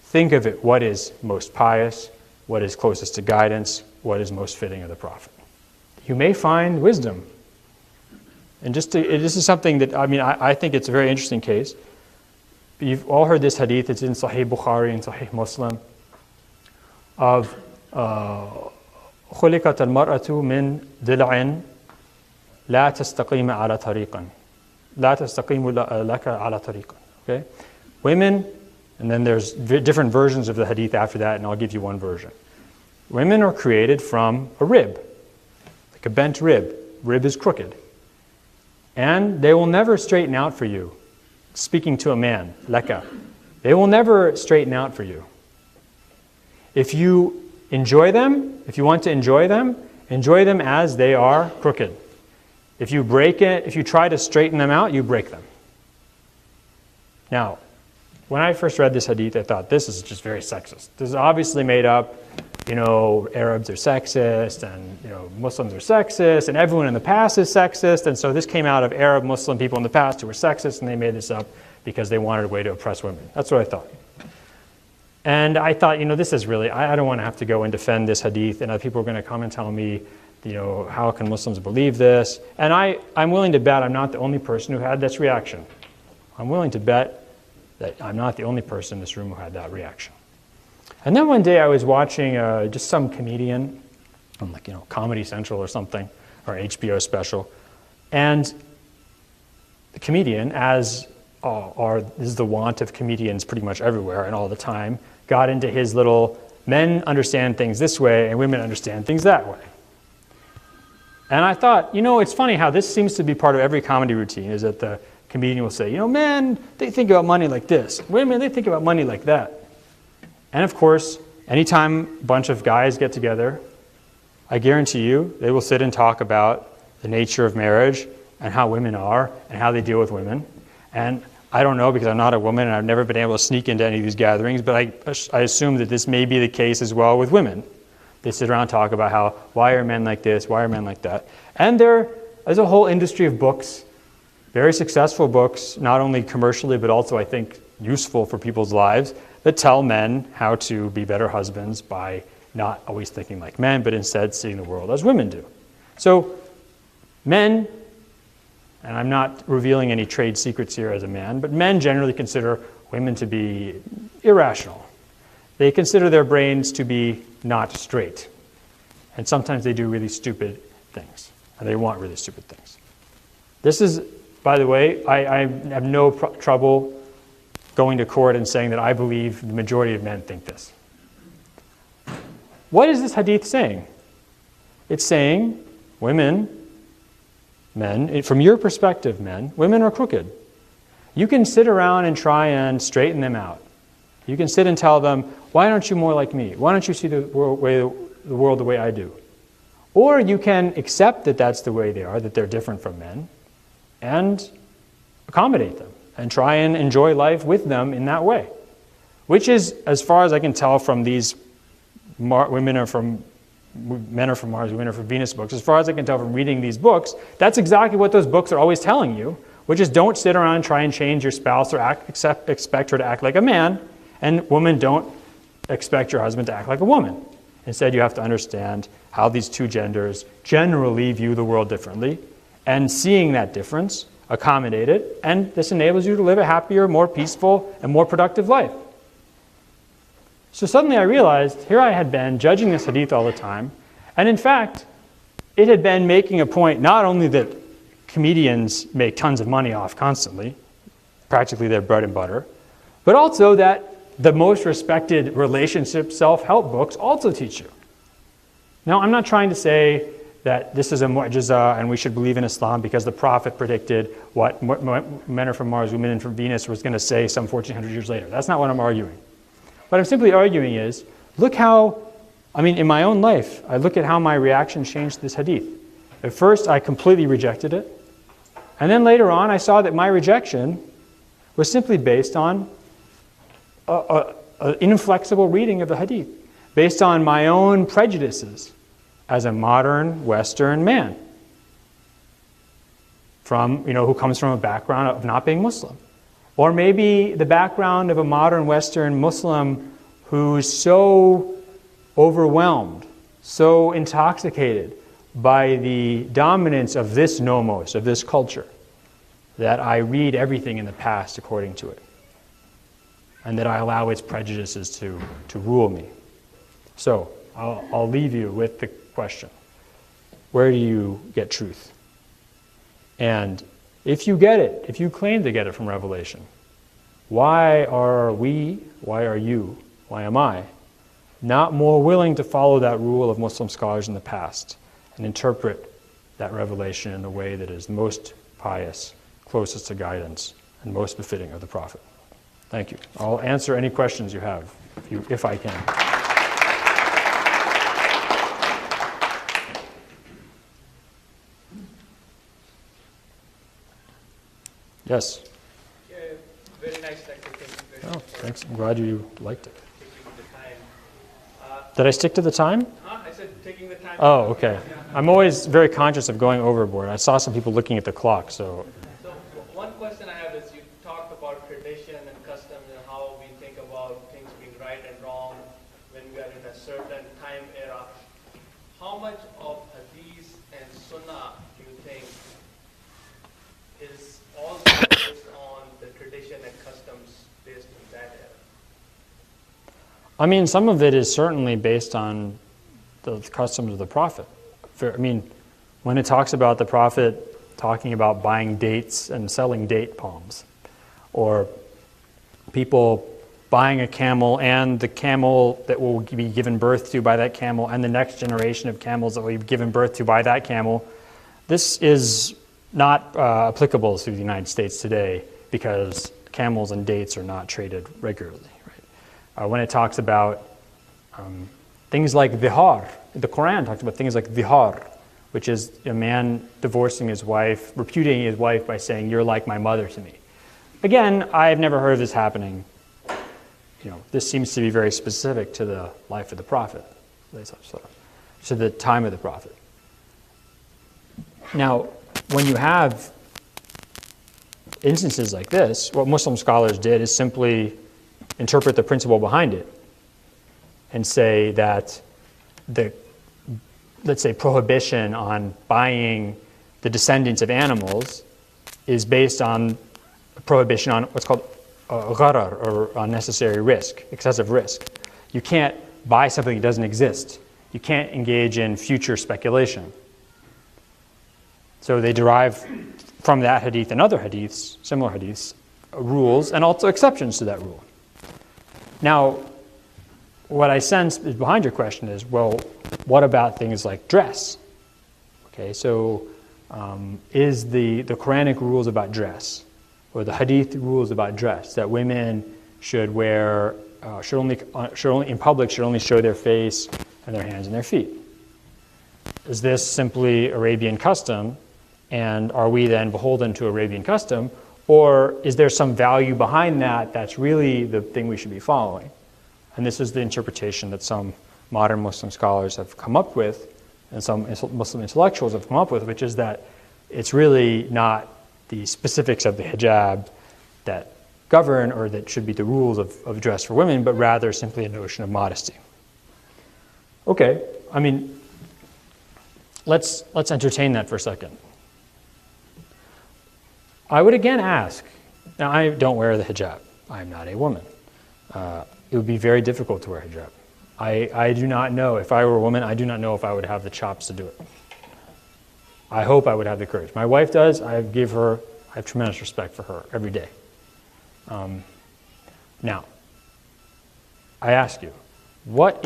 think of it, what is most pious, what is closest to guidance, what is most fitting of the Prophet. You may find wisdom. And this is something that, I think it's a very interesting case. You've all heard this hadith, it's in Sahih Bukhari and Sahih Muslim, of خُلِقَتَ الْمَرْأَةُ مِنْ ضِلْعٍ لَا تَسْتَقِيمُ عَلَى طَرِيقٍ لَا تَسْتَقِيمُ لَكَ عَلَى طَرِيقٍ. Okay? Women, and then there's different versions of the hadith after that, and I'll give you one version. Women are created from a rib, like a bent rib. Rib is crooked. And they will never straighten out for you. Speaking to a man, leka, they will never straighten out for you. If you enjoy them, if you want to enjoy them as they are crooked. If you break it, if you try to straighten them out, you break them. Now, when I first read this hadith, I thought, this is just very sexist. This is obviously made up, Arabs are sexist, and, Muslims are sexist, and everyone in the past is sexist, and so this came out of Arab Muslim people in the past who were sexist, and they made this up because they wanted a way to oppress women. That's what I thought. And I thought, this is really, I don't want to have to go and defend this hadith, and other people are going to come and tell me, how can Muslims believe this? And I'm willing to bet I'm not the only person who had this reaction. I'm willing to bet that I'm not the only person in this room who had that reaction. And then one day I was watching just some comedian on Comedy Central or something, or HBO special, and the comedian, as this is the want of comedians pretty much everywhere and all the time, got into his little, men understand things this way and women understand things that way. And I thought, it's funny how this seems to be part of every comedy routine, is that the comedian will say, men, they think about money like this. Women, they think about money like that. And of course, anytime a bunch of guys get together, I guarantee you they will sit and talk about the nature of marriage and how women are and how they deal with women. And I don't know, because I'm not a woman and I've never been able to sneak into any of these gatherings, but I assume that this may be the case as well with women. They sit around and talk about why are men like this, why are men like that. And there is a whole industry of books, very successful books, not only commercially, but also I think useful for people's lives, that tell men how to be better husbands by not always thinking like men, but instead seeing the world as women do. So men, and I'm not revealing any trade secrets here as a man, but men generally consider women to be irrational. They consider their brains to be not straight. And sometimes they do really stupid things, and they want really stupid things. This is, by the way, I have no trouble going to court and saying that I believe the majority of men think this. What is this hadith saying? It's saying women, men, from your perspective, men, women are crooked. You can sit around and try and straighten them out. You can sit and tell them, why aren't you more like me? Why don't you see the world the way I do? Or you can accept that that's the way they are, that they're different from men, and accommodate them and try and enjoy life with them in that way. Which is, as far as I can tell from these men are from Mars, women are from Venus books, as far as I can tell from reading these books, that's exactly what those books are always telling you, which is don't sit around and try and change your spouse or expect her to act like a man, and women don't expect your husband to act like a woman. Instead, you have to understand how these two genders generally view the world differently, and seeing that difference, accommodate it, and this enables you to live a happier, more peaceful, and more productive life. So suddenly I realized here I had been judging this hadith all the time, and in fact, it had been making a point not only that comedians make tons of money off constantly, practically their bread and butter, but also that the most respected relationship self-help books also teach you. Now, I'm not trying to say that this is a mu'jiza and we should believe in Islam because the Prophet predicted what men are from Mars, women are from Venus was going to say some 1400 years later. That's not what I'm arguing. What I'm simply arguing is, look how, in my own life, I look at how my reaction changed to this hadith. At first, I completely rejected it. And then later on, I saw that my rejection was simply based on an inflexible reading of the hadith, based on my own prejudices as a modern Western man who comes from a background of not being Muslim. Or maybe the background of a modern Western Muslim who's so overwhelmed, so intoxicated by the dominance of this nomos, of this culture, that I read everything in the past according to it, and that I allow its prejudices to rule me. So I'll leave you with the question, where do you get truth? And if you get it, if you claim to get it from Revelation, why are we, why are you, why am I, not more willing to follow that rule of Muslim scholars in the past and interpret that revelation in the way that is most pious, closest to guidance, and most befitting of the Prophet? Thank you. I'll answer any questions you have, if I can. Yes? Yeah, very nice lecture. Thank you very Oh, much for thanks. I'm glad you liked it. taking the time. Did I stick to the time? I said taking the time. Oh, okay. I'm always very conscious of going overboard. I saw some people looking at the clock, so. So one question I have is you talked about tradition and customs and how we think about things being right and wrong when we are in a certain time era. How much of hadith and sunnah do you think is also based on the tradition and customs based in that era? Some of it is certainly based on the customs of the Prophet. When it talks about the Prophet talking about buying dates and selling date palms, or people buying a camel and the camel that will be given birth to by that camel and the next generation of camels that will be given birth to by that camel, this is not applicable to the United States today because camels and dates are not traded regularly. Right? When it talks about things like vihar, the Quran talks about things like vihar, which is a man divorcing his wife, repudiating his wife by saying, "You're like my mother to me." Again, I've never heard of this happening. This seems to be very specific to the life of the Prophet, to the time of the Prophet. Now, when you have instances like this, what Muslim scholars did is simply interpret the principle behind it and say that let's say, prohibition on buying the descendants of animals is based on a prohibition on what's called gharar, or unnecessary risk, excessive risk. You can't buy something that doesn't exist. You can't engage in future speculation. So they derive from that hadith and other hadiths, similar hadiths, rules and also exceptions to that rule. Now, what I sense is behind your question is, well, what about things like dress? Okay, so is the Quranic rules about dress, or the Hadith rules about dress, that women should wear, should only in public should only show their face and their hands and their feet? Is this simply Arabian custom, and are we then beholden to Arabian custom, or is there some value behind that that's really the thing we should be following? And this is the interpretation that some modern Muslim scholars have come up with, and some Muslim intellectuals have come up with, which is that it's really not the specifics of the hijab that govern or that should be the rules of dress for women, but rather simply a notion of modesty. Okay, I mean, let's entertain that for a second. I would again ask, now I don't wear the hijab. I am not a woman. It would be very difficult to wear hijab. I do not know, if I were a woman, I do not know if I would have the chops to do it. I hope I would have the courage. My wife does. I have tremendous respect for her every day. Now, I ask you, what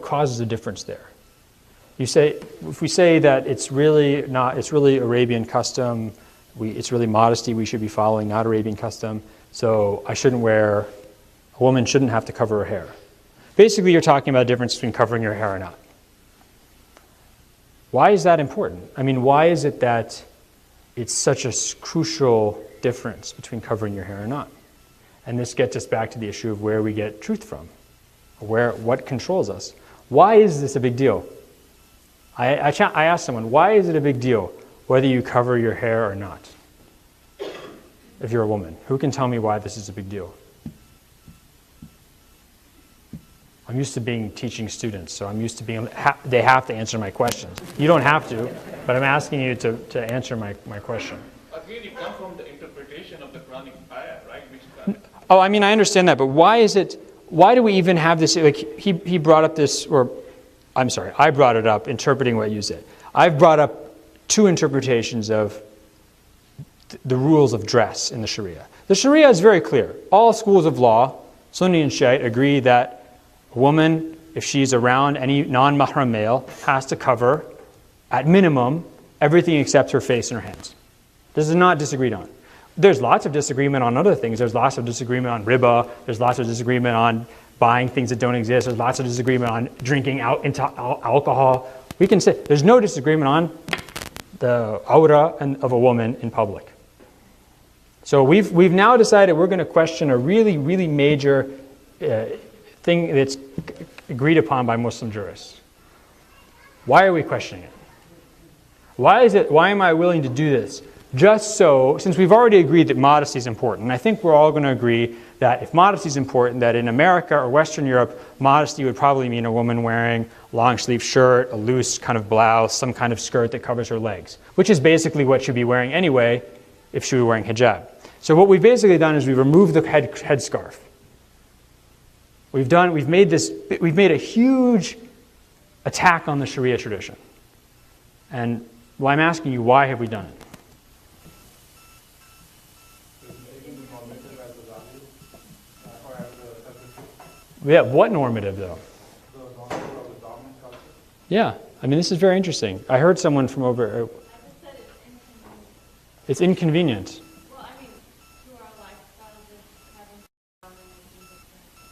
causes a difference there? If we say that it's really Arabian custom, it's really modesty we should be following, not Arabian custom, so a woman shouldn't have to cover her hair. Basically, you're talking about a difference between covering your hair or not. Why is that important? I mean, why is it that it's such a crucial difference between covering your hair or not? And this gets us back to the issue of where we get truth from, what controls us. Why is this a big deal? I asked someone, why is it a big deal whether you cover your hair or not? If you're a woman, who can tell me why this is a big deal? I'm used to teaching students, so I'm used to they have to answer my questions. You don't have to, but I'm asking you to answer my question. Again, it comes from the interpretation of the Quranic ayah, right? Oh, I mean, I understand that, but why do we even have this, like, he brought up this, or, I'm sorry, I brought it up interpreting what you said. I've brought up two interpretations of the rules of dress in the Sharia. The Sharia is very clear. All schools of law, Sunni and Shiite, agree that a woman, if she's around any non-mahram male, has to cover, at minimum, everything except her face and her hands. This is not disagreed on. There's lots of disagreement on other things. There's lots of disagreement on riba. There's lots of disagreement on buying things that don't exist. There's lots of disagreement on drinking alcohol. We can say there's no disagreement on the aura of a woman in public. So we've now decided we're going to question a really, really major thing that's agreed upon by Muslim jurists. Why are we questioning it? Why am I willing to do this? Just so, since we've already agreed that modesty is important, and I think we're all going to agree that if modesty is important, that in America or Western Europe, modesty would probably mean a woman wearing a long sleeve shirt, a loose kind of blouse, some kind of skirt that covers her legs, which is basically what she'd be wearing anyway if she were wearing hijab. So what we've basically done is we've removed the headscarf. We've made a huge attack on the Sharia tradition. And well, I'm asking you, why have we done it? Yeah, what normative though? The normative of the dominant culture. Yeah, I mean, this is very interesting. I heard someone from over. I just said It's inconvenient. well, I mean, to our lifestyle,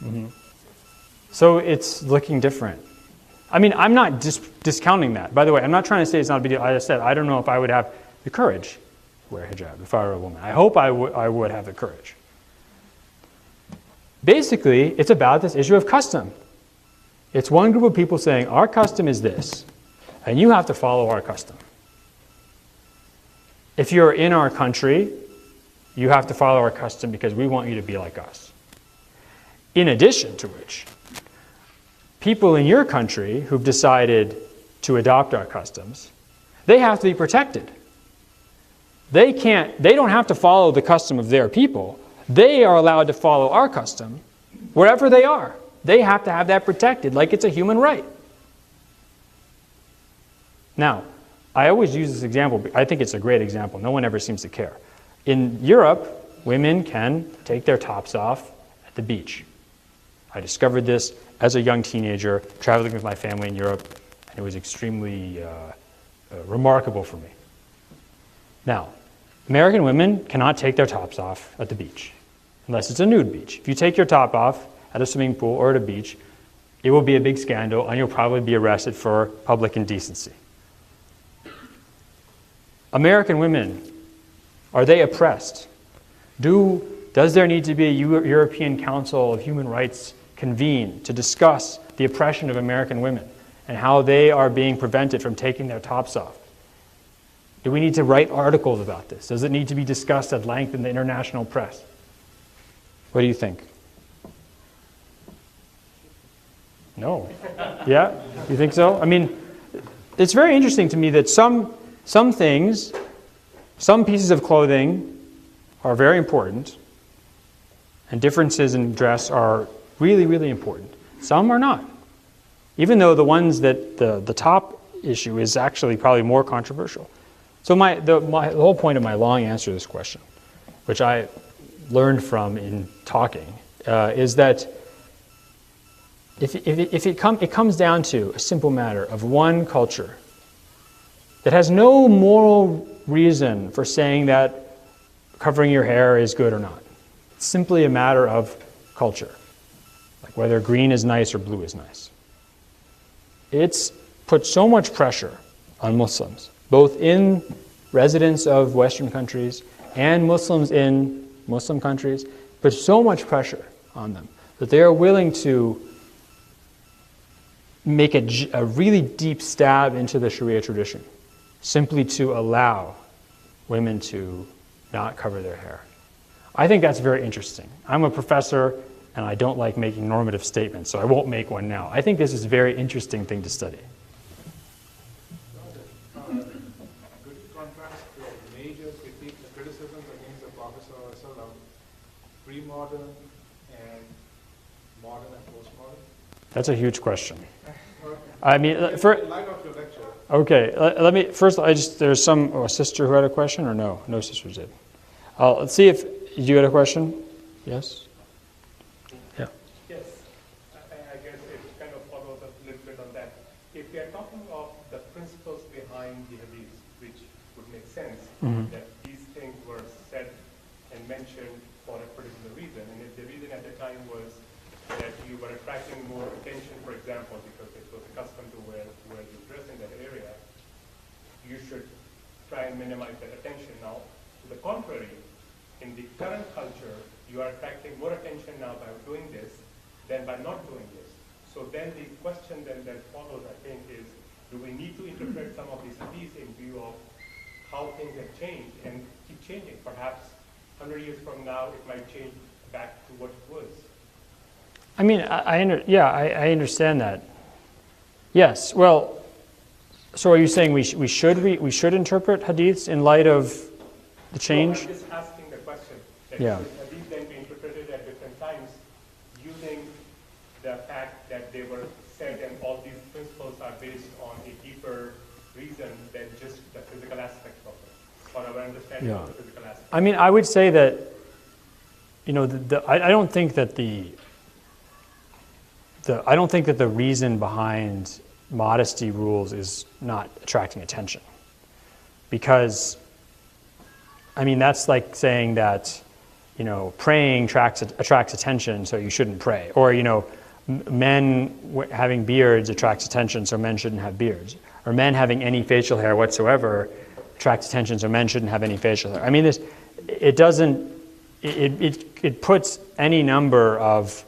just having So it's looking different. I mean, I'm not discounting that. By the way, I'm not trying to say it's not a big deal. I just said I don't know if I would have the courage to wear hijab if I were a woman. I hope I would have the courage. Basically, it's about this issue of custom. It's one group of people saying, our custom is this, and you have to follow our custom. If you're in our country, you have to follow our custom because we want you to be like us. In addition to which, people in your country who've decided to adopt our customs, they have to be protected. They don't have to follow the custom of their people. They are allowed to follow our custom wherever they are. They have to have that protected like it's a human right. Now, I always use this example. I think it's a great example. No one ever seems to care. In Europe, women can take their tops off at the beach. I discovered this as a young teenager, traveling with my family in Europe, and it was extremely remarkable for me. Now, American women cannot take their tops off at the beach, unless it's a nude beach. If you take your top off at a swimming pool or at a beach, it will be a big scandal, and you'll probably be arrested for public indecency. American women, are they oppressed? Does there need to be a European Council of Human Rights convened to discuss the oppression of American women and how they are being prevented from taking their tops off? Do we need to write articles about this? Does it need to be discussed at length in the international press? What do you think? No. Yeah? You think so? I mean, it's very interesting to me that some things, some pieces of clothing are very important, and differences in dress are really, really important. Some are not. Even though the ones that the top issue is actually probably more controversial. So the whole point of my long answer to this question, which I learned from in talking, is that it comes down to a simple matter of one culture that has no moral reason for saying that covering your hair is good or not. It's simply a matter of culture, like whether green is nice or blue is nice. It's put so much pressure on Muslims, both in residents of Western countries and Muslims in Muslim countries, put so much pressure on them that they are willing to make a really deep stab into the Sharia tradition, simply to allow women to not cover their hair. I think that's very interesting. I'm a professor, and I don't like making normative statements, so I won't make one now. I think this is a very interesting thing to study. Good contrast to major criticisms against the Prophet ﷺ, pre-modern and modern and postmodern. That's a huge question. I mean, In light of your lecture. Okay, let me first. There's a sister who had a question, or no? No sisters did. Let's see if you had a question. Yes. Yeah. Yes, I guess it kind of follows up a little bit on that. If we are talking of the principles behind the hadith, which would make sense, that these things were said and mentioned for a particular reason, and if the reason at the time was that you were attracting more attention, for example, because it was a custom to wear you dress in that area, you should try and minimize that attention. Now, to the contrary, in the current culture, you are attracting more attention now by doing this than by not doing this. So then the question then that follows, I think, is do we need to interpret some of these hadiths in view of how things have changed and keep changing? Perhaps 100 years from now, it might change back to what it was. I mean, I understand that. Yes. Well, so are you saying we should interpret hadiths in light of the change? So I'm just asking the question. That Yeah. should hadith then be interpreted at different times using the fact that they were said and all these principles are based on a deeper reason than just the physical aspect of it, or our understanding of the physical aspect. I mean, I would say that, I don't think that the reason behind modesty rules is not attracting attention. Because, I mean, that's like saying that, praying attracts attention, so you shouldn't pray. Or, men having beards attracts attention, so men shouldn't have beards. Or men having any facial hair whatsoever attracts attention, so men shouldn't have any facial hair. I mean, it puts any number of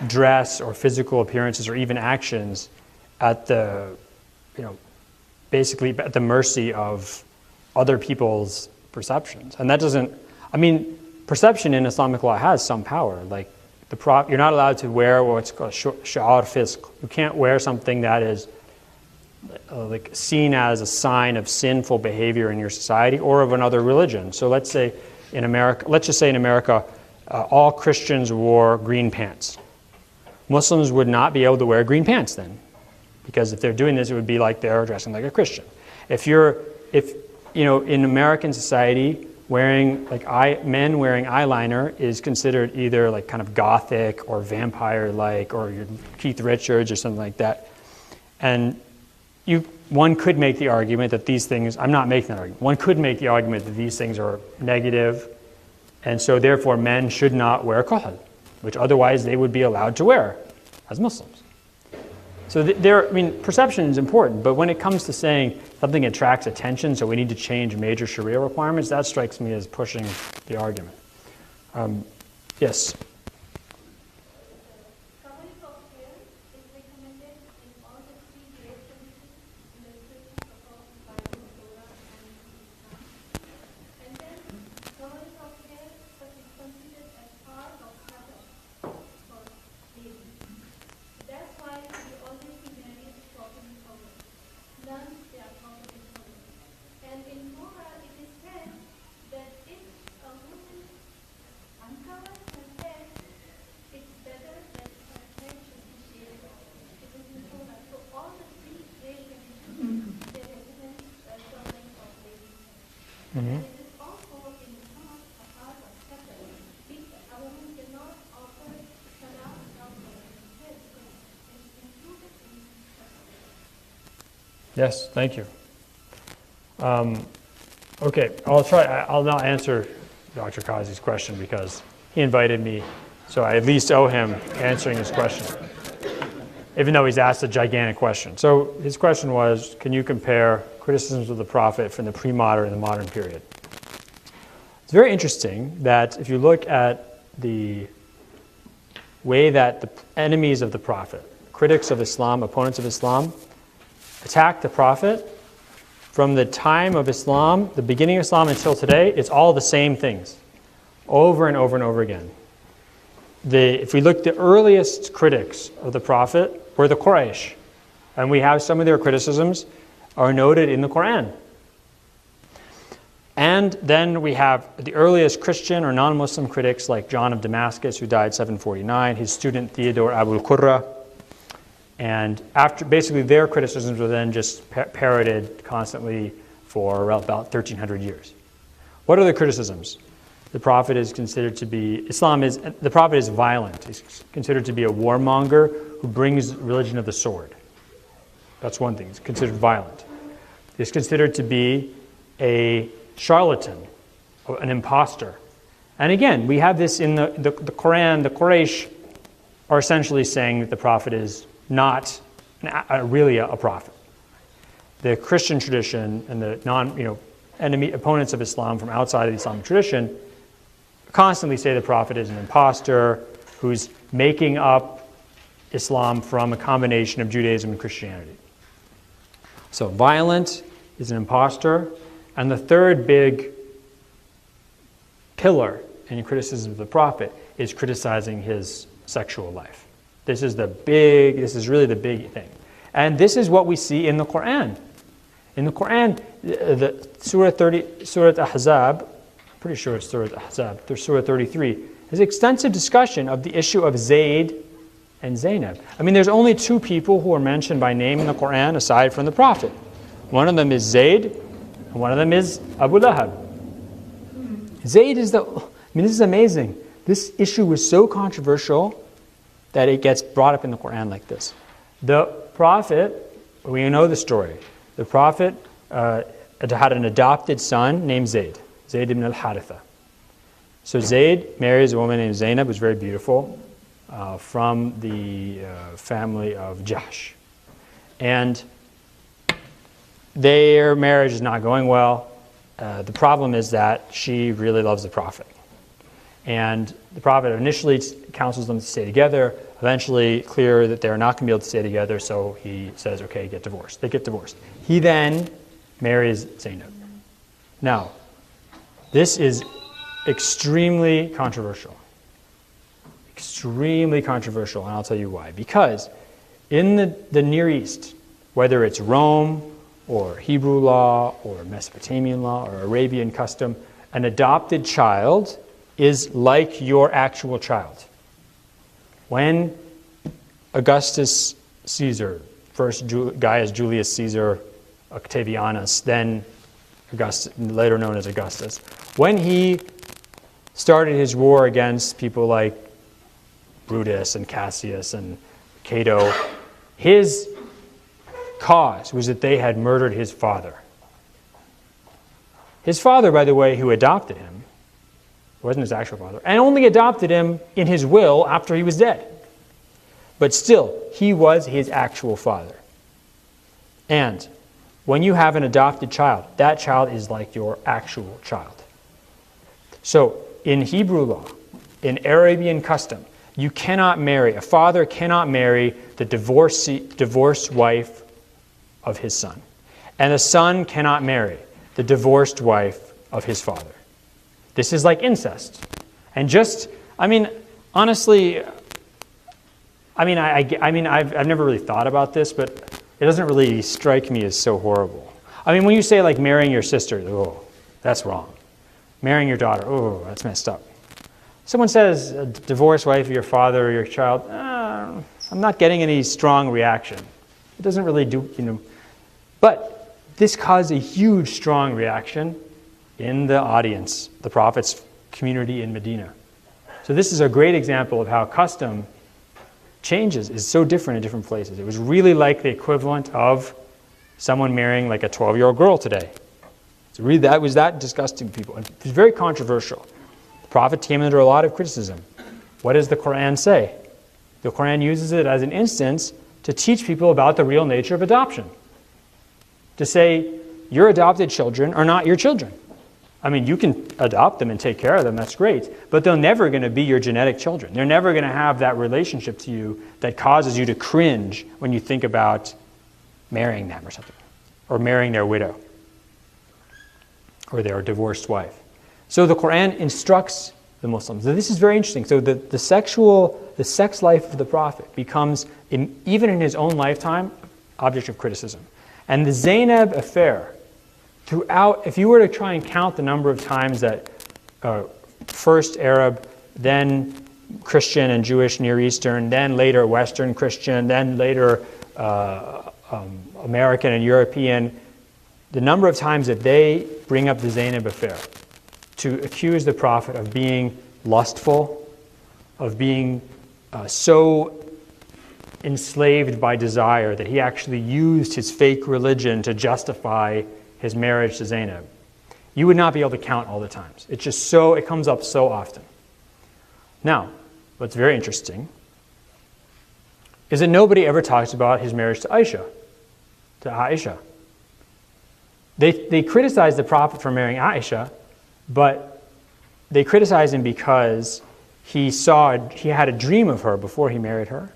dress or physical appearances or even actions at basically at the mercy of other people's perceptions. And that doesn't, perception in Islamic law has some power. Like you're not allowed to wear what's called sha'ar fisq. You can't wear something that is like seen as a sign of sinful behavior in your society or of another religion. So let's just say in America, all Christians wore green pants. Muslims would not be able to wear green pants then, because if they're doing this, it would be like they're dressing like a Christian. In American society, men wearing eyeliner is considered either like kind of gothic or vampire-like or Keith Richards or something like that. And one could make the argument that these things, I'm not making that argument, one could make the argument that these things are negative, and so therefore men should not wear kahl, which otherwise they would be allowed to wear as Muslims. So perception is important, but when it comes to saying something attracts attention, so we need to change major Sharia requirements, that strikes me as pushing the argument. Yes? Covering of hair is recommended in all the three great traditions in the scriptures of the Bible, Torah, and Islam. And then covering of hair is considered as part of Sabbath for ladies. That's why we always see married properly covered. Nuns, they are properly covered. And in Torah, it is said that if a woman uncovers her head, it's better that her head should be shaved off. It is in Torah. So all the three great traditions, they recommend covering of ladies' hair. And it is also in Islam a part of Sabbath. A woman cannot offer salah without covering her head because it's included in Sabbath. Yes, thank you. Okay, I'll not answer Dr. Kazi's question because he invited me, so I at least owe him answering his question, even though he's asked a gigantic question. So his question was, can you compare criticisms of the Prophet from the pre-modern and the modern period? It's very interesting that if you look at the way that the enemies of the Prophet, critics of Islam, opponents of Islam, attack the Prophet, from the time of Islam, the beginning of Islam until today, it's all the same things, over and over and over again. If we look, the earliest critics of the Prophet were the Quraysh, and we have some of their criticisms are noted in the Quran. And then we have the earliest Christian or non-Muslim critics like John of Damascus, who died 749, his student Theodore Abul Qurra. And after, basically their criticisms were then just parroted constantly for about 1,300 years. What are the criticisms? The Prophet is considered to be, the Prophet is violent. He's considered to be a warmonger who brings religion of the sword. That's one thing. He's considered violent. He's considered to be a charlatan, an imposter. And again, we have this in the Quran. The Quraysh are essentially saying that the Prophet is not really a prophet. The Christian tradition and the enemy opponents of Islam from outside of the Islamic tradition constantly say the Prophet is an imposter who's making up Islam from a combination of Judaism and Christianity. So violent is an imposter. And the third big pillar in criticism of the Prophet is criticizing his sexual life. This is really the big thing. And this is what we see in the Quran. In the Quran, the Surah Ahzab, pretty sure it's Surah Ahzab, Surah 33, has extensive discussion of the issue of Zayd and Zainab. I mean, there's only two people who are mentioned by name in the Quran aside from the Prophet. One of them is Zayd, and one of them is Abu Lahab. Zayd is this is amazing. This issue was so controversial that it gets brought up in the Quran like this. The Prophet, we know the story. The Prophet had an adopted son named Zayd ibn al-Haritha. So Zayd marries a woman named Zainab, who's very beautiful, from the family of Jahsh. And their marriage is not going well. The problem is that she really loves the Prophet. And the Prophet initially counsels them to stay together, eventually clear that they're not going to be able to stay together, so he says, okay, get divorced. They get divorced. He then marries Zainab. Now, this is extremely controversial. Extremely controversial, and I'll tell you why. Because in the Near East, whether it's Rome or Hebrew law or Mesopotamian law or Arabian custom, an adopted child is like your actual child. When Augustus Caesar, first Gaius Julius Caesar Octavianus, then Augustus, later known as Augustus, when he started his war against people like Brutus and Cassius and Cato, his cause was that they had murdered his father. His father, by the way, who adopted him, wasn't his actual father, and only adopted him in his will after he was dead. But still, he was his actual father. And when you have an adopted child, that child is like your actual child. So, in Hebrew law, in Arabian custom, you cannot marry, a father cannot marry the divorced wife of his son. And a son cannot marry the divorced wife of his father. This is like incest. And honestly, I've never really thought about this, but it doesn't really strike me as so horrible. When you say like marrying your sister, oh, that's wrong. Marrying your daughter, oh, that's messed up. Someone says a divorced wife of your father or your child, I'm not getting any strong reaction. It doesn't really do, But this caused a huge, strong reaction in the audience, the Prophet's community in Medina. So this is a great example of how custom is so different in different places. It was really like the equivalent of someone marrying like a 12-year-old girl today. So really that was that disgusting to people. And it was very controversial. The Prophet came under a lot of criticism. What does the Quran say? The Quran uses it as an instance to teach people about the real nature of adoption. To say, your adopted children are not your children. You can adopt them and take care of them, that's great, but they're never going to be your genetic children. They're never going to have that relationship to you that causes you to cringe when you think about marrying them or something, or marrying their widow, or their divorced wife. So the Quran instructs the Muslims. So this is very interesting. So the sex life of the Prophet becomes, even in his own lifetime, object of criticism. And the Zainab affair, throughout, if you were to try and count the number of times that first Arab, then Christian and Jewish Near Eastern, then later Western Christian, then later American and European, the number of times that they bring up the Zainab affair to accuse the Prophet of being lustful, of being so enslaved by desire that he actually used his fake religion to justify his marriage to Zainab. You would not be able to count all the times. It comes up so often. Now, what's very interesting is that nobody ever talks about his marriage to Aisha. They criticize the Prophet for marrying Aisha, but they criticize him because he had a dream of her before he married her,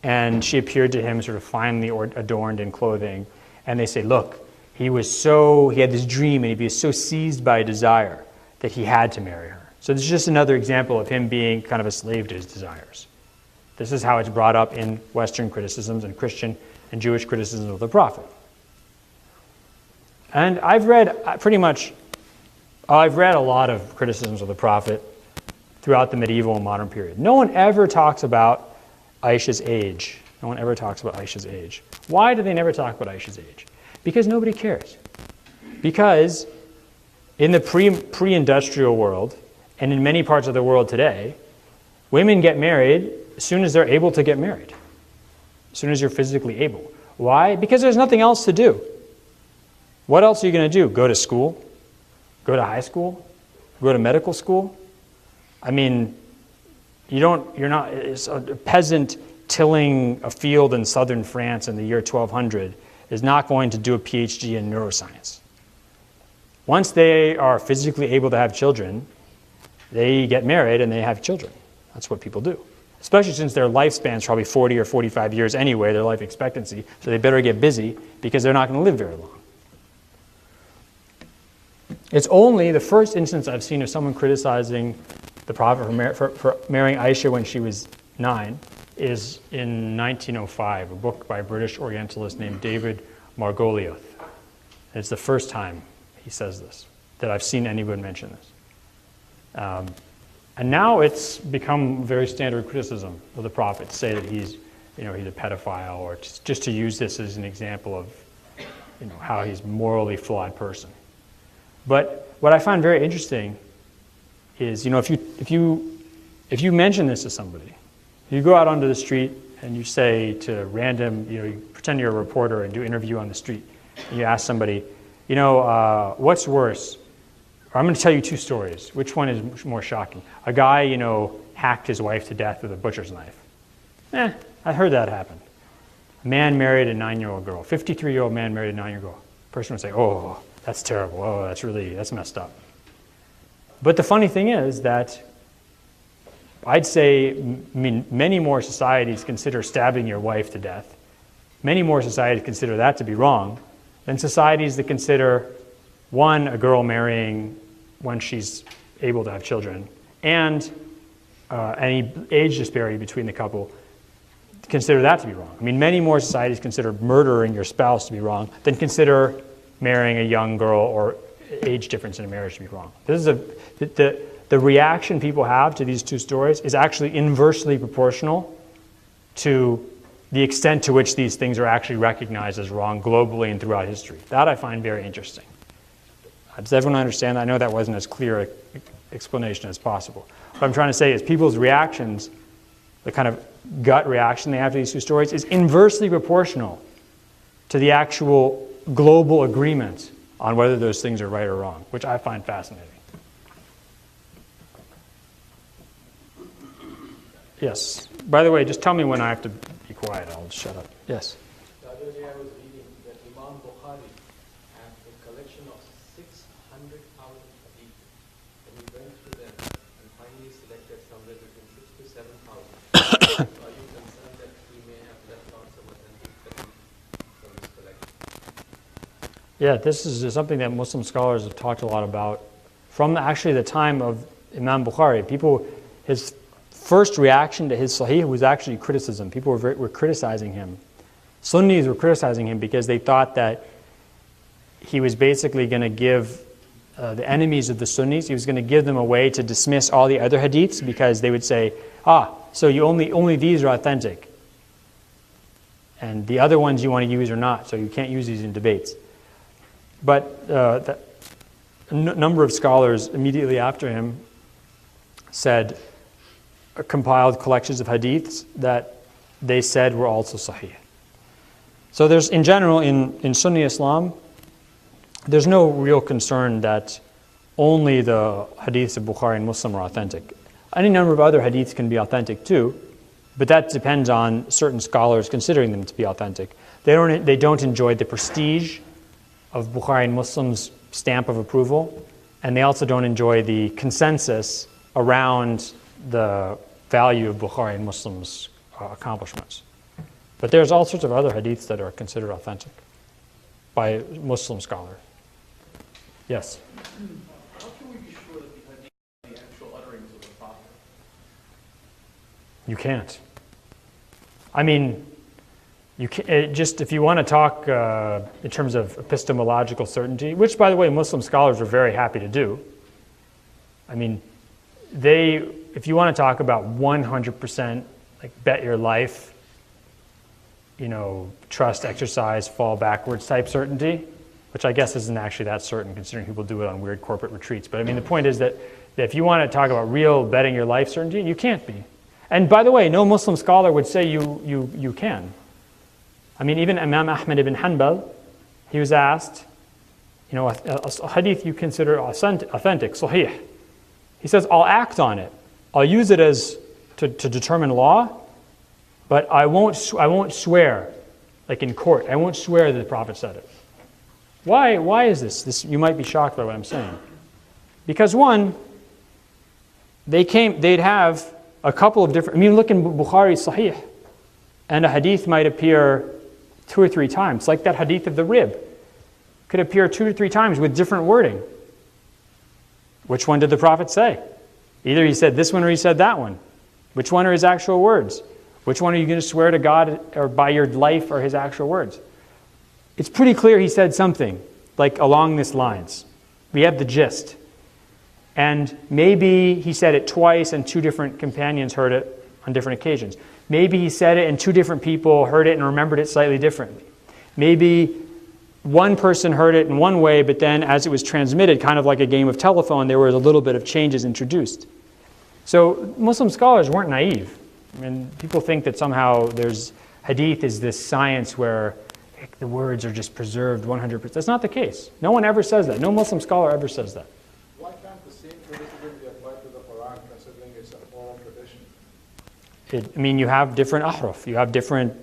and she appeared to him sort of finely adorned in clothing, and they say, look, he had this dream and he was so seized by desire that he had to marry her. So this is just another example of him being kind of a slave to his desires. This is how it's brought up in Western criticisms and Christian and Jewish criticisms of the Prophet. And I've read a lot of criticisms of the Prophet throughout the medieval and modern period. No one ever talks about Aisha's age. No one ever talks about Aisha's age. Why do they never talk about Aisha's age? Because nobody cares. Because in the pre-industrial world, and in many parts of the world today, women get married as soon as they're able to get married. As soon as you're physically able. Why? Because there's nothing else to do. What else are you going to do? Go to school? Go to high school? Go to medical school? It's a peasant tilling a field in southern France in the year 1200 is not going to do a PhD in neuroscience. Once they are physically able to have children, they get married and they have children. That's what people do. Especially since their lifespan is probably 40 or 45 years anyway, their life expectancy, so they better get busy because they're not going to live very long. It's only the first instance I've seen of someone criticizing the Prophet for marrying Aisha when she was 9 is in 1905, a book by a British Orientalist named David Margoliouth. And it's the first time he says this, that I've seen anyone mention this. And now it's become very standard criticism of the Prophet to say that he's a pedophile, or just to use this as an example of how he's a morally flawed person. But what I find very interesting is, if you mention this to somebody, you go out onto the street and you say to random, you pretend you're a reporter and do an interview on the street, and you ask somebody, what's worse? Or I'm going to tell you two stories. Which one is more shocking? A guy, hacked his wife to death with a butcher's knife. I heard that happen. A man married a 9-year-old girl. 53-year-old man married a 9-year-old girl. Person would say, oh, that's terrible. Oh, that's messed up. But the funny thing is that I'd say many more societies consider stabbing your wife to death. Many more societies consider that to be wrong than societies that consider, one, a girl marrying when she's able to have children, and any age disparity between the couple, consider that to be wrong. Many more societies consider murdering your spouse to be wrong than consider marrying a young girl or age difference in a marriage to be wrong. This is the reaction people have to these two stories is actually inversely proportional to the extent to which these things are actually recognized as wrong globally and throughout history. That I find very interesting. Does everyone understand that? I know that wasn't as clear an explanation as possible. What I'm trying to say is people's reactions, the kind of gut reaction they have to these two stories, is inversely proportional to the actual global agreement on whether those things are right or wrong, which I find fascinating. Yes. By the way, just tell me when I have to be quiet. I'll shut up. Yes. The other day I was reading that Imam Bukhari had a collection of 600,000 hadith. And he went through them and finally selected somewhere between 6,000 to 7,000. So are you concerned that he may have left out some authentic hadith from his collection? Yeah, this is something that Muslim scholars have talked a lot about from actually the time of Imam Bukhari. His first reaction to his Sahih was actually criticism. People were criticizing him. Sunnis were criticizing him because they thought that he was basically going to give the enemies of the Sunnis, he was going to give them a way to dismiss all the other hadiths because they would say, so you only these are authentic. And the other ones you want to use are not, so you can't use these in debates. But a number of scholars immediately after him compiled collections of hadiths that they said were also sahih. So there's, in general, in Sunni Islam, there's no real concern that only the hadiths of Bukhari and Muslim are authentic. Any number of other hadiths can be authentic too, but that depends on certain scholars considering them to be authentic. They don't enjoy the prestige of Bukhari and Muslim's stamp of approval, and they also don't enjoy the consensus around the value of Bukhari and Muslim's accomplishments. But there's all sorts of other hadiths that are considered authentic by Muslim scholars. Yes? How can we be sure that the hadith are the actual utterings of the Prophet? You can't. You can, if you want to talk in terms of epistemological certainty, which, by the way, Muslim scholars are very happy to do. If you want to talk about 100%, bet your life, trust, exercise, fall backwards type certainty, which I guess isn't actually that certain considering people do it on weird corporate retreats. But the point is that if you want to talk about real betting your life certainty, you can't be. And by the way, no Muslim scholar would say you can. Even Imam Ahmad ibn Hanbal, he was asked, a hadith you consider authentic, sahih. He says, I'll act on it. I'll use it to determine law, but I won't swear, like in court. I won't swear that the Prophet said it. Why is this? You might be shocked by what I'm saying. Because one, they'd have a couple of different, look in Bukhari's Sahih, and a hadith might appear 2 or 3 times, like that hadith of the rib. Could appear 2 or 3 times with different wording. Which one did the Prophet say? Either he said this one or he said that one. Which one are his actual words? Which one are you going to swear to God or by your life are his actual words? It's pretty clear he said something like along these lines. We have the gist. And maybe he said it twice and 2 different companions heard it on different occasions. Maybe he said it and 2 different people heard it and remembered it slightly differently. Maybe one person heard it in one way, but then as it was transmitted, kind of like a game of telephone, there was a little bit of changes introduced. So Muslim scholars weren't naive. I mean, people think that somehow hadith is this science where the words are just preserved 100%. That's not the case. No one ever says that. No Muslim scholar ever says that. Why can't the same criticism be applied to the Quran, considering it's an oral tradition? You have different ahruf. You have different,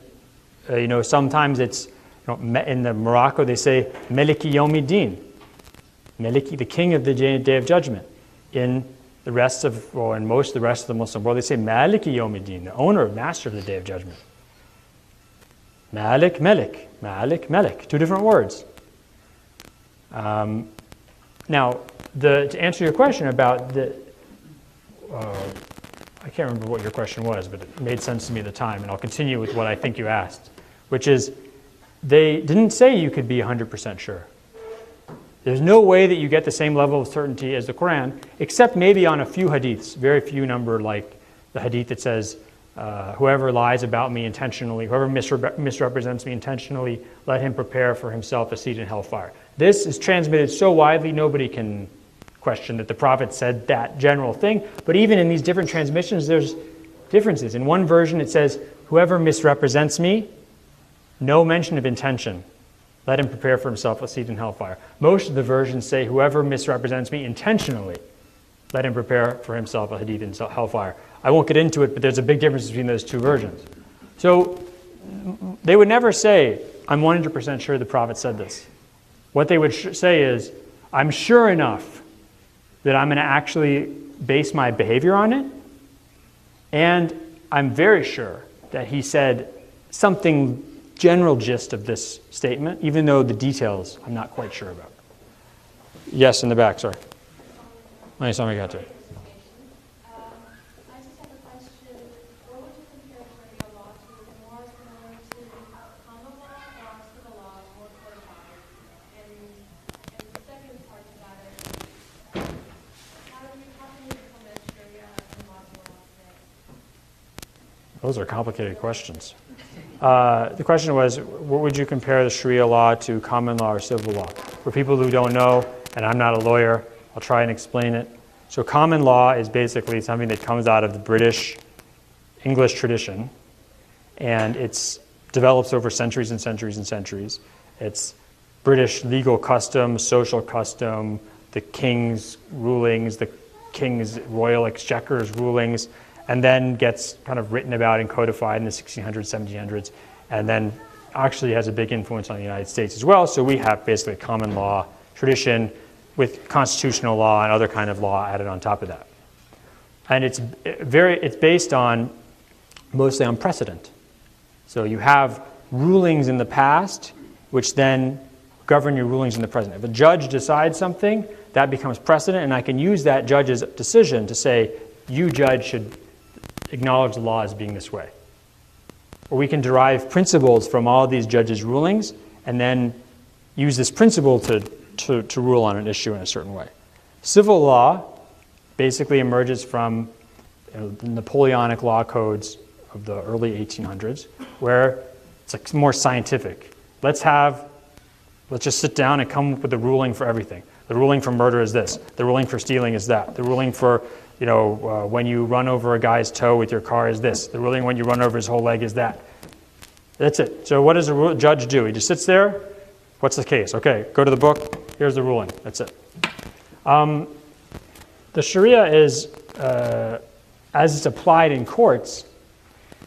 sometimes it's, in the Morocco they say, Maliki Yawmiddin. Maliki, the king of the Day of Judgment. In the rest of, in most of the rest of the Muslim world, they say Maliki Yawmiddin, the owner, master of the Day of Judgment. Malik, Malik, Malik, Malik, two different words. Now, to answer your question about I can't remember what your question was, but it made sense to me at the time, and I'll continue with what I think you asked, which is, they didn't say you could be 100% sure. There's no way that you get the same level of certainty as the Quran, except maybe on a few hadiths, very few number, like the hadith that says, whoever lies about me intentionally, whoever misrepresents me intentionally, let him prepare for himself a seat in hellfire. This is transmitted so widely, nobody can question that the Prophet said that general thing. But even in these different transmissions, there's differences. In one version, it says, whoever misrepresents me, no mention of intention. Let him prepare for himself a seat in hellfire. Most of the versions say, whoever misrepresents me intentionally, let him prepare for himself a hadith in hellfire. I won't get into it, but there's a big difference between those two versions. So they would never say, I'm 100% sure the Prophet said this. What they would say is, I'm sure enough that I'm going to actually base my behavior on it, and I'm very sure that he said something general gist of this statement, even though the details I'm not quite sure about. Yes, in the back, sorry. I just have a question. What would you compare Sharia law to? Is it more similar to common law or civil law, more codified? And the second part to that is, how can you implement Sharia in modern law today? Those are complicated questions. The question was, what would you compare the Sharia law to common law or civil law? For people who don't know, and I'm not a lawyer, I'll try and explain it. So common law is basically something that comes out of the British English tradition, and it's develops over centuries and centuries and centuries. It's British legal custom, social custom, the king's rulings, the king's royal exchequer's rulings, and then gets kind of written about and codified in the 1600s, 1700s, and then actually has a big influence on the United States as well. So we have basically a common law tradition with constitutional law and other kind of law added on top of that. And it's based on, mostly on precedent. So you have rulings in the past, which then govern your rulings in the present. If a judge decides something, that becomes precedent, and I can use that judge's decision to say, you, judge, should acknowledge the law as being this way. Or we can derive principles from all of these judges' rulings and then use this principle to rule on an issue in a certain way. Civil law basically emerges from the Napoleonic law codes of the early 1800s, where it's like more scientific. Let's just sit down and come up with a ruling for everything. The ruling for murder is this. The ruling for stealing is that. The ruling for when you run over a guy's toe with your car is this. The ruling when you run over his whole leg is that. That's it. So what does a judge do? He just sits there. What's the case? Okay, go to the book. Here's the ruling. That's it. The Sharia is, as it's applied in courts,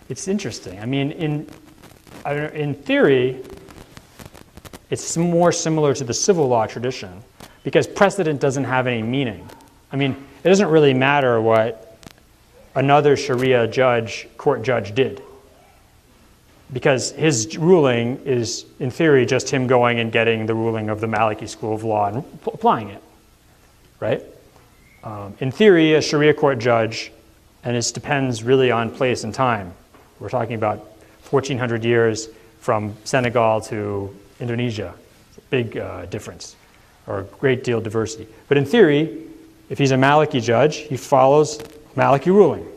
it's interesting. I mean, in theory, it's more similar to the civil law tradition because precedent doesn't have any meaning. I mean, it doesn't really matter what another Sharia court judge did, because his ruling is, in theory, just him going and getting the ruling of the Maliki school of law and applying it, right? In theory, a Sharia court judge, and this depends really on place and time. We're talking about 1,400 years from Senegal to Indonesia. It's a big difference, or a great deal of diversity. But in theory, if he's a Maliki judge, he follows Maliki ruling.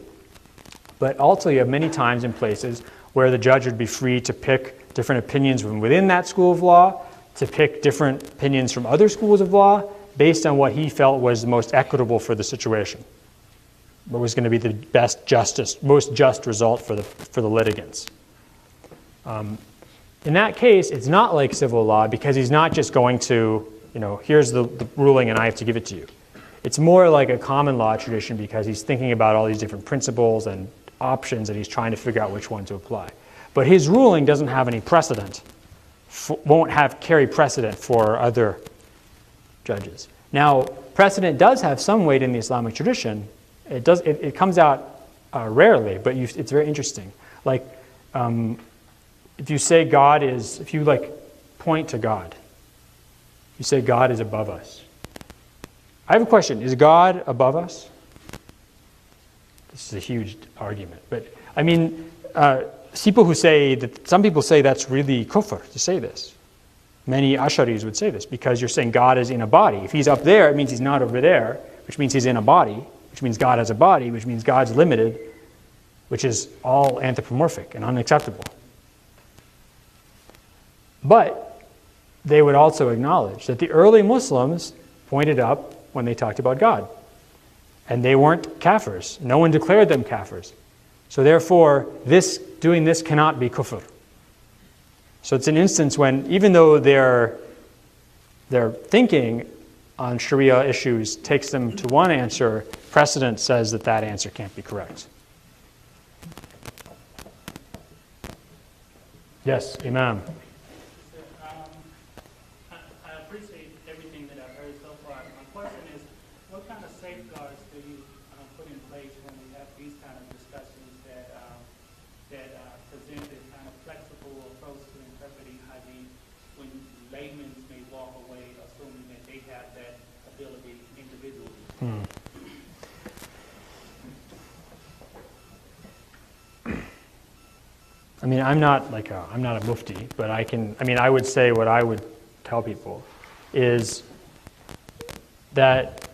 But also you have many times and places where the judge would be free to pick different opinions from within that school of law to pick different opinions from other schools of law based on what he felt was the most equitable for the situation, what was going to be the most just result for the litigants. In that case, it's not like civil law because he's not just going to, here's the ruling and I have to give it to you. It's more like a common law tradition because he's thinking about all these different principles and options and he's trying to figure out which one to apply. But his ruling doesn't have any precedent, won't carry precedent for other judges. Now, precedent does have some weight in the Islamic tradition. It comes out rarely, but it's very interesting. Like, if you say if you point to God, you say God is above us. I have a question. Is God above us? This is a huge argument. But, I mean, some people say that's really kufr to say this. Many Asharis would say this because you're saying God is in a body. If he's up there, it means he's not over there, which means he's in a body, which means God has a body, which means God's limited, which is all anthropomorphic and unacceptable. But they would also acknowledge that the early Muslims pointed up when they talked about God. And they weren't kafirs. No one declared them kafirs. So therefore, doing this cannot be kufr. So it's an instance when, even though their thinking on Sharia issues takes them to one answer, precedent says that answer can't be correct. Yes, Imam. I appreciate everything that I've heard so far. My question is, what kind of safeguards do you put in place when we have these kind of discussions that present this kind of flexible approach to interpreting hadith when laymen may walk away assuming that they have that ability individually? I mean, I'm not a mufti, but I would say what I would tell people is that,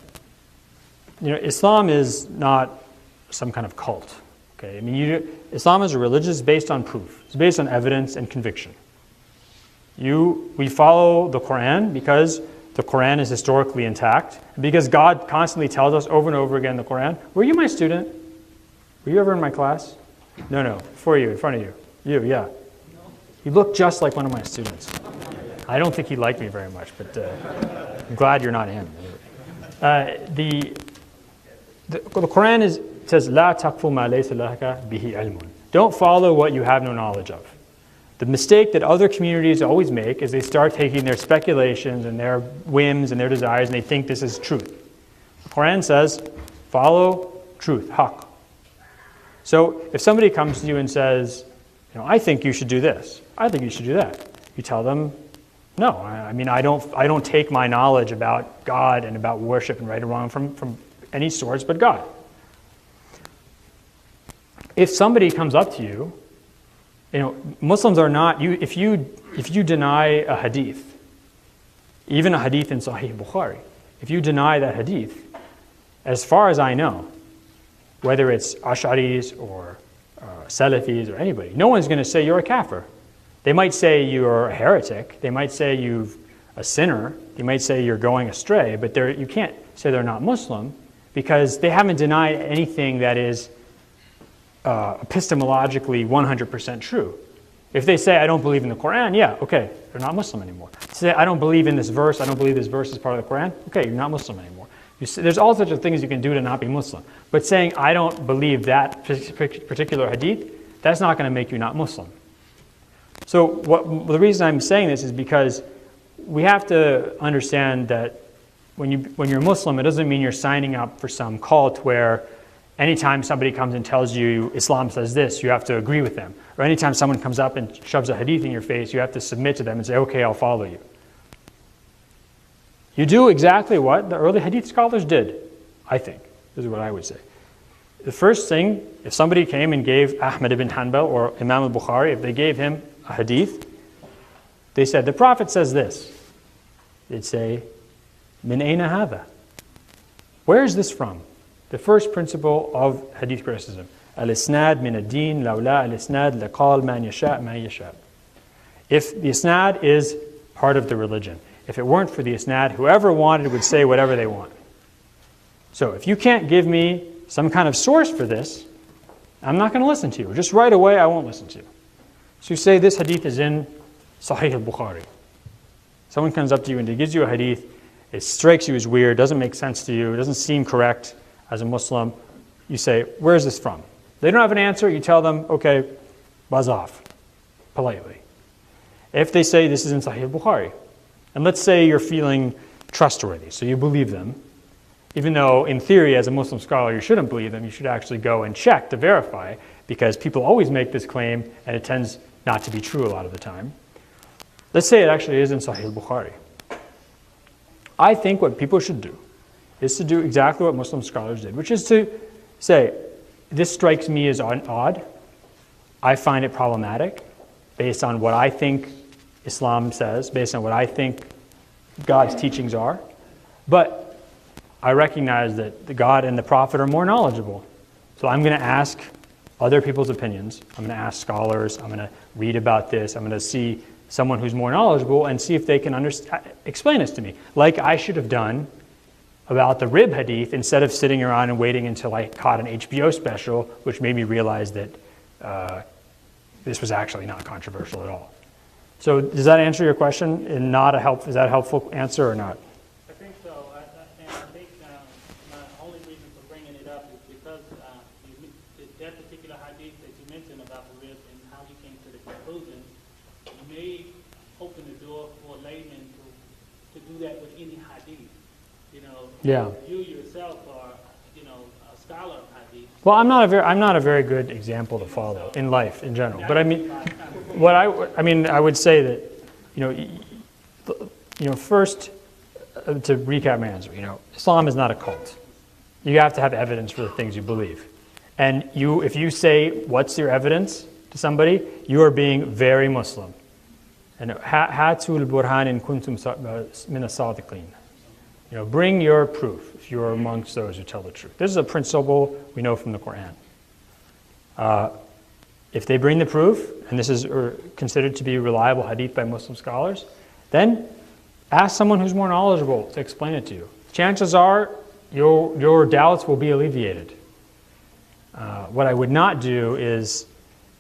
Islam is not some kind of cult. Okay, I mean, Islam is a religion that's based on proof. It's based on evidence and conviction. We follow the Quran because the Quran is historically intact, because God constantly tells us over and over again in the Quran, were you my student? Were you ever in my class? No, before you, in front of you. You, yeah. You look just like one of my students. I don't think he liked me very much, but I'm glad you're not him. The Quran says, "La taqfu ma laysa laka bihi ilmun." Don't follow what you have no knowledge of. The mistake that other communities always make is they start taking their speculations and their whims and their desires and they think this is truth. The Quran says, follow truth, haqq. So if somebody comes to you and says, I think you should do this, I think you should do that, you tell them, no, I don't take my knowledge about God and about worship and right and wrong from any source but God. If somebody comes up to you, Muslims are not, if you deny a hadith, even a hadith in Sahih Bukhari, if you deny that hadith, as far as I know, whether it's Ash'aris or Salafis or anybody, no one's going to say you're a kafir. They might say you're a heretic. They might say you're a sinner. They might say you're going astray. But you can't say they're not Muslim because they haven't denied anything that is epistemologically 100% true. If they say, I don't believe in the Quran, yeah, okay, they're not Muslim anymore. Say, I don't believe in this verse, I don't believe this verse is part of the Quran, okay, you're not Muslim anymore. There's all sorts of things you can do to not be Muslim. But saying, I don't believe that particular hadith, that's not going to make you not Muslim. So the reason I'm saying this is because we have to understand that when you're Muslim, it doesn't mean you're signing up for some cult where anytime somebody comes and tells you Islam says this, you have to agree with them. Or anytime someone comes up and shoves a hadith in your face, you have to submit to them and say, okay, I'll follow you. You do exactly what the early hadith scholars did, I think. This is what I would say. The first thing, if somebody came and gave Ahmad ibn Hanbal or Imam al-Bukhari, if they gave him a hadith, they said, the Prophet says this. They'd say, Min ayna hadha? Where is this from? The first principle of hadith criticism. Al-isnad min ad-din, lawla al-isnad laqal man yasha' ma yasha'. If the isnad is part of the religion. If it weren't for the isnad, whoever wanted would say whatever they want. So if you can't give me some kind of source for this, I'm not going to listen to you. Just right away, I won't listen to you. So you say this hadith is in Sahih al-Bukhari. Someone comes up to you and he gives you a hadith. It strikes you as weird, doesn't make sense to you, doesn't seem correct as a Muslim. You say, where is this from? They don't have an answer. You tell them, okay, buzz off, politely. If they say this is in Sahih al-Bukhari, and let's say you're feeling trustworthy, so you believe them, even though in theory as a Muslim scholar you shouldn't believe them, you should actually go and check to verify, because people always make this claim and it tends not to be true a lot of the time. Let's say it actually is in Sahih al-Bukhari. I think what people should do is to do exactly what Muslim scholars did, which is to say, this strikes me as odd. I find it problematic based on what I think Islam says, based on what I think God's teachings are. But I recognize that the God and the Prophet are more knowledgeable. So I'm going to ask other people's opinions. I'm going to ask scholars. I'm going to read about this. I'm going to see someone who's more knowledgeable and see if they can explain this to me. Like I should have done about the rib hadith instead of sitting around and waiting until I caught an HBO special, which made me realize that this was actually not controversial at all. So does that answer your question? And is that a helpful answer or not? I think so. And I think my only reason for bringing it up is because that particular hadith that you mentioned about the rib and how you came to the conclusion, you may open the door for a layman to do that with any hadith. Yeah. You yourself are, a scholar of hadith. Well, I'm not a very good example to follow in life in general. But I mean, I would say that, first, to recap my answer, Islam is not a cult. You have to have evidence for the things you believe. And if you say, what's your evidence to somebody, you are being very Muslim. And hatul burhan in kuntum min as-sadiqin. Bring your proof if you are amongst those who tell the truth. This is a principle we know from the Quran. If they bring the proof, and this is considered to be reliable hadith by Muslim scholars, then ask someone who's more knowledgeable to explain it to you. Chances are your doubts will be alleviated. What I would not do is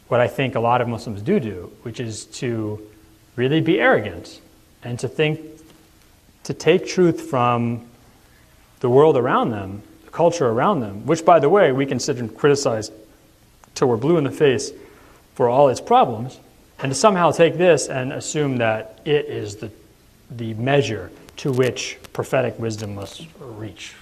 what I think a lot of Muslims do, which is to really be arrogant and to take truth from the world around them, the culture around them, which, by the way, we can sit and criticize till we're blue in the face for all its problems, and to somehow take this and assume that it is the measure to which prophetic wisdom must reach.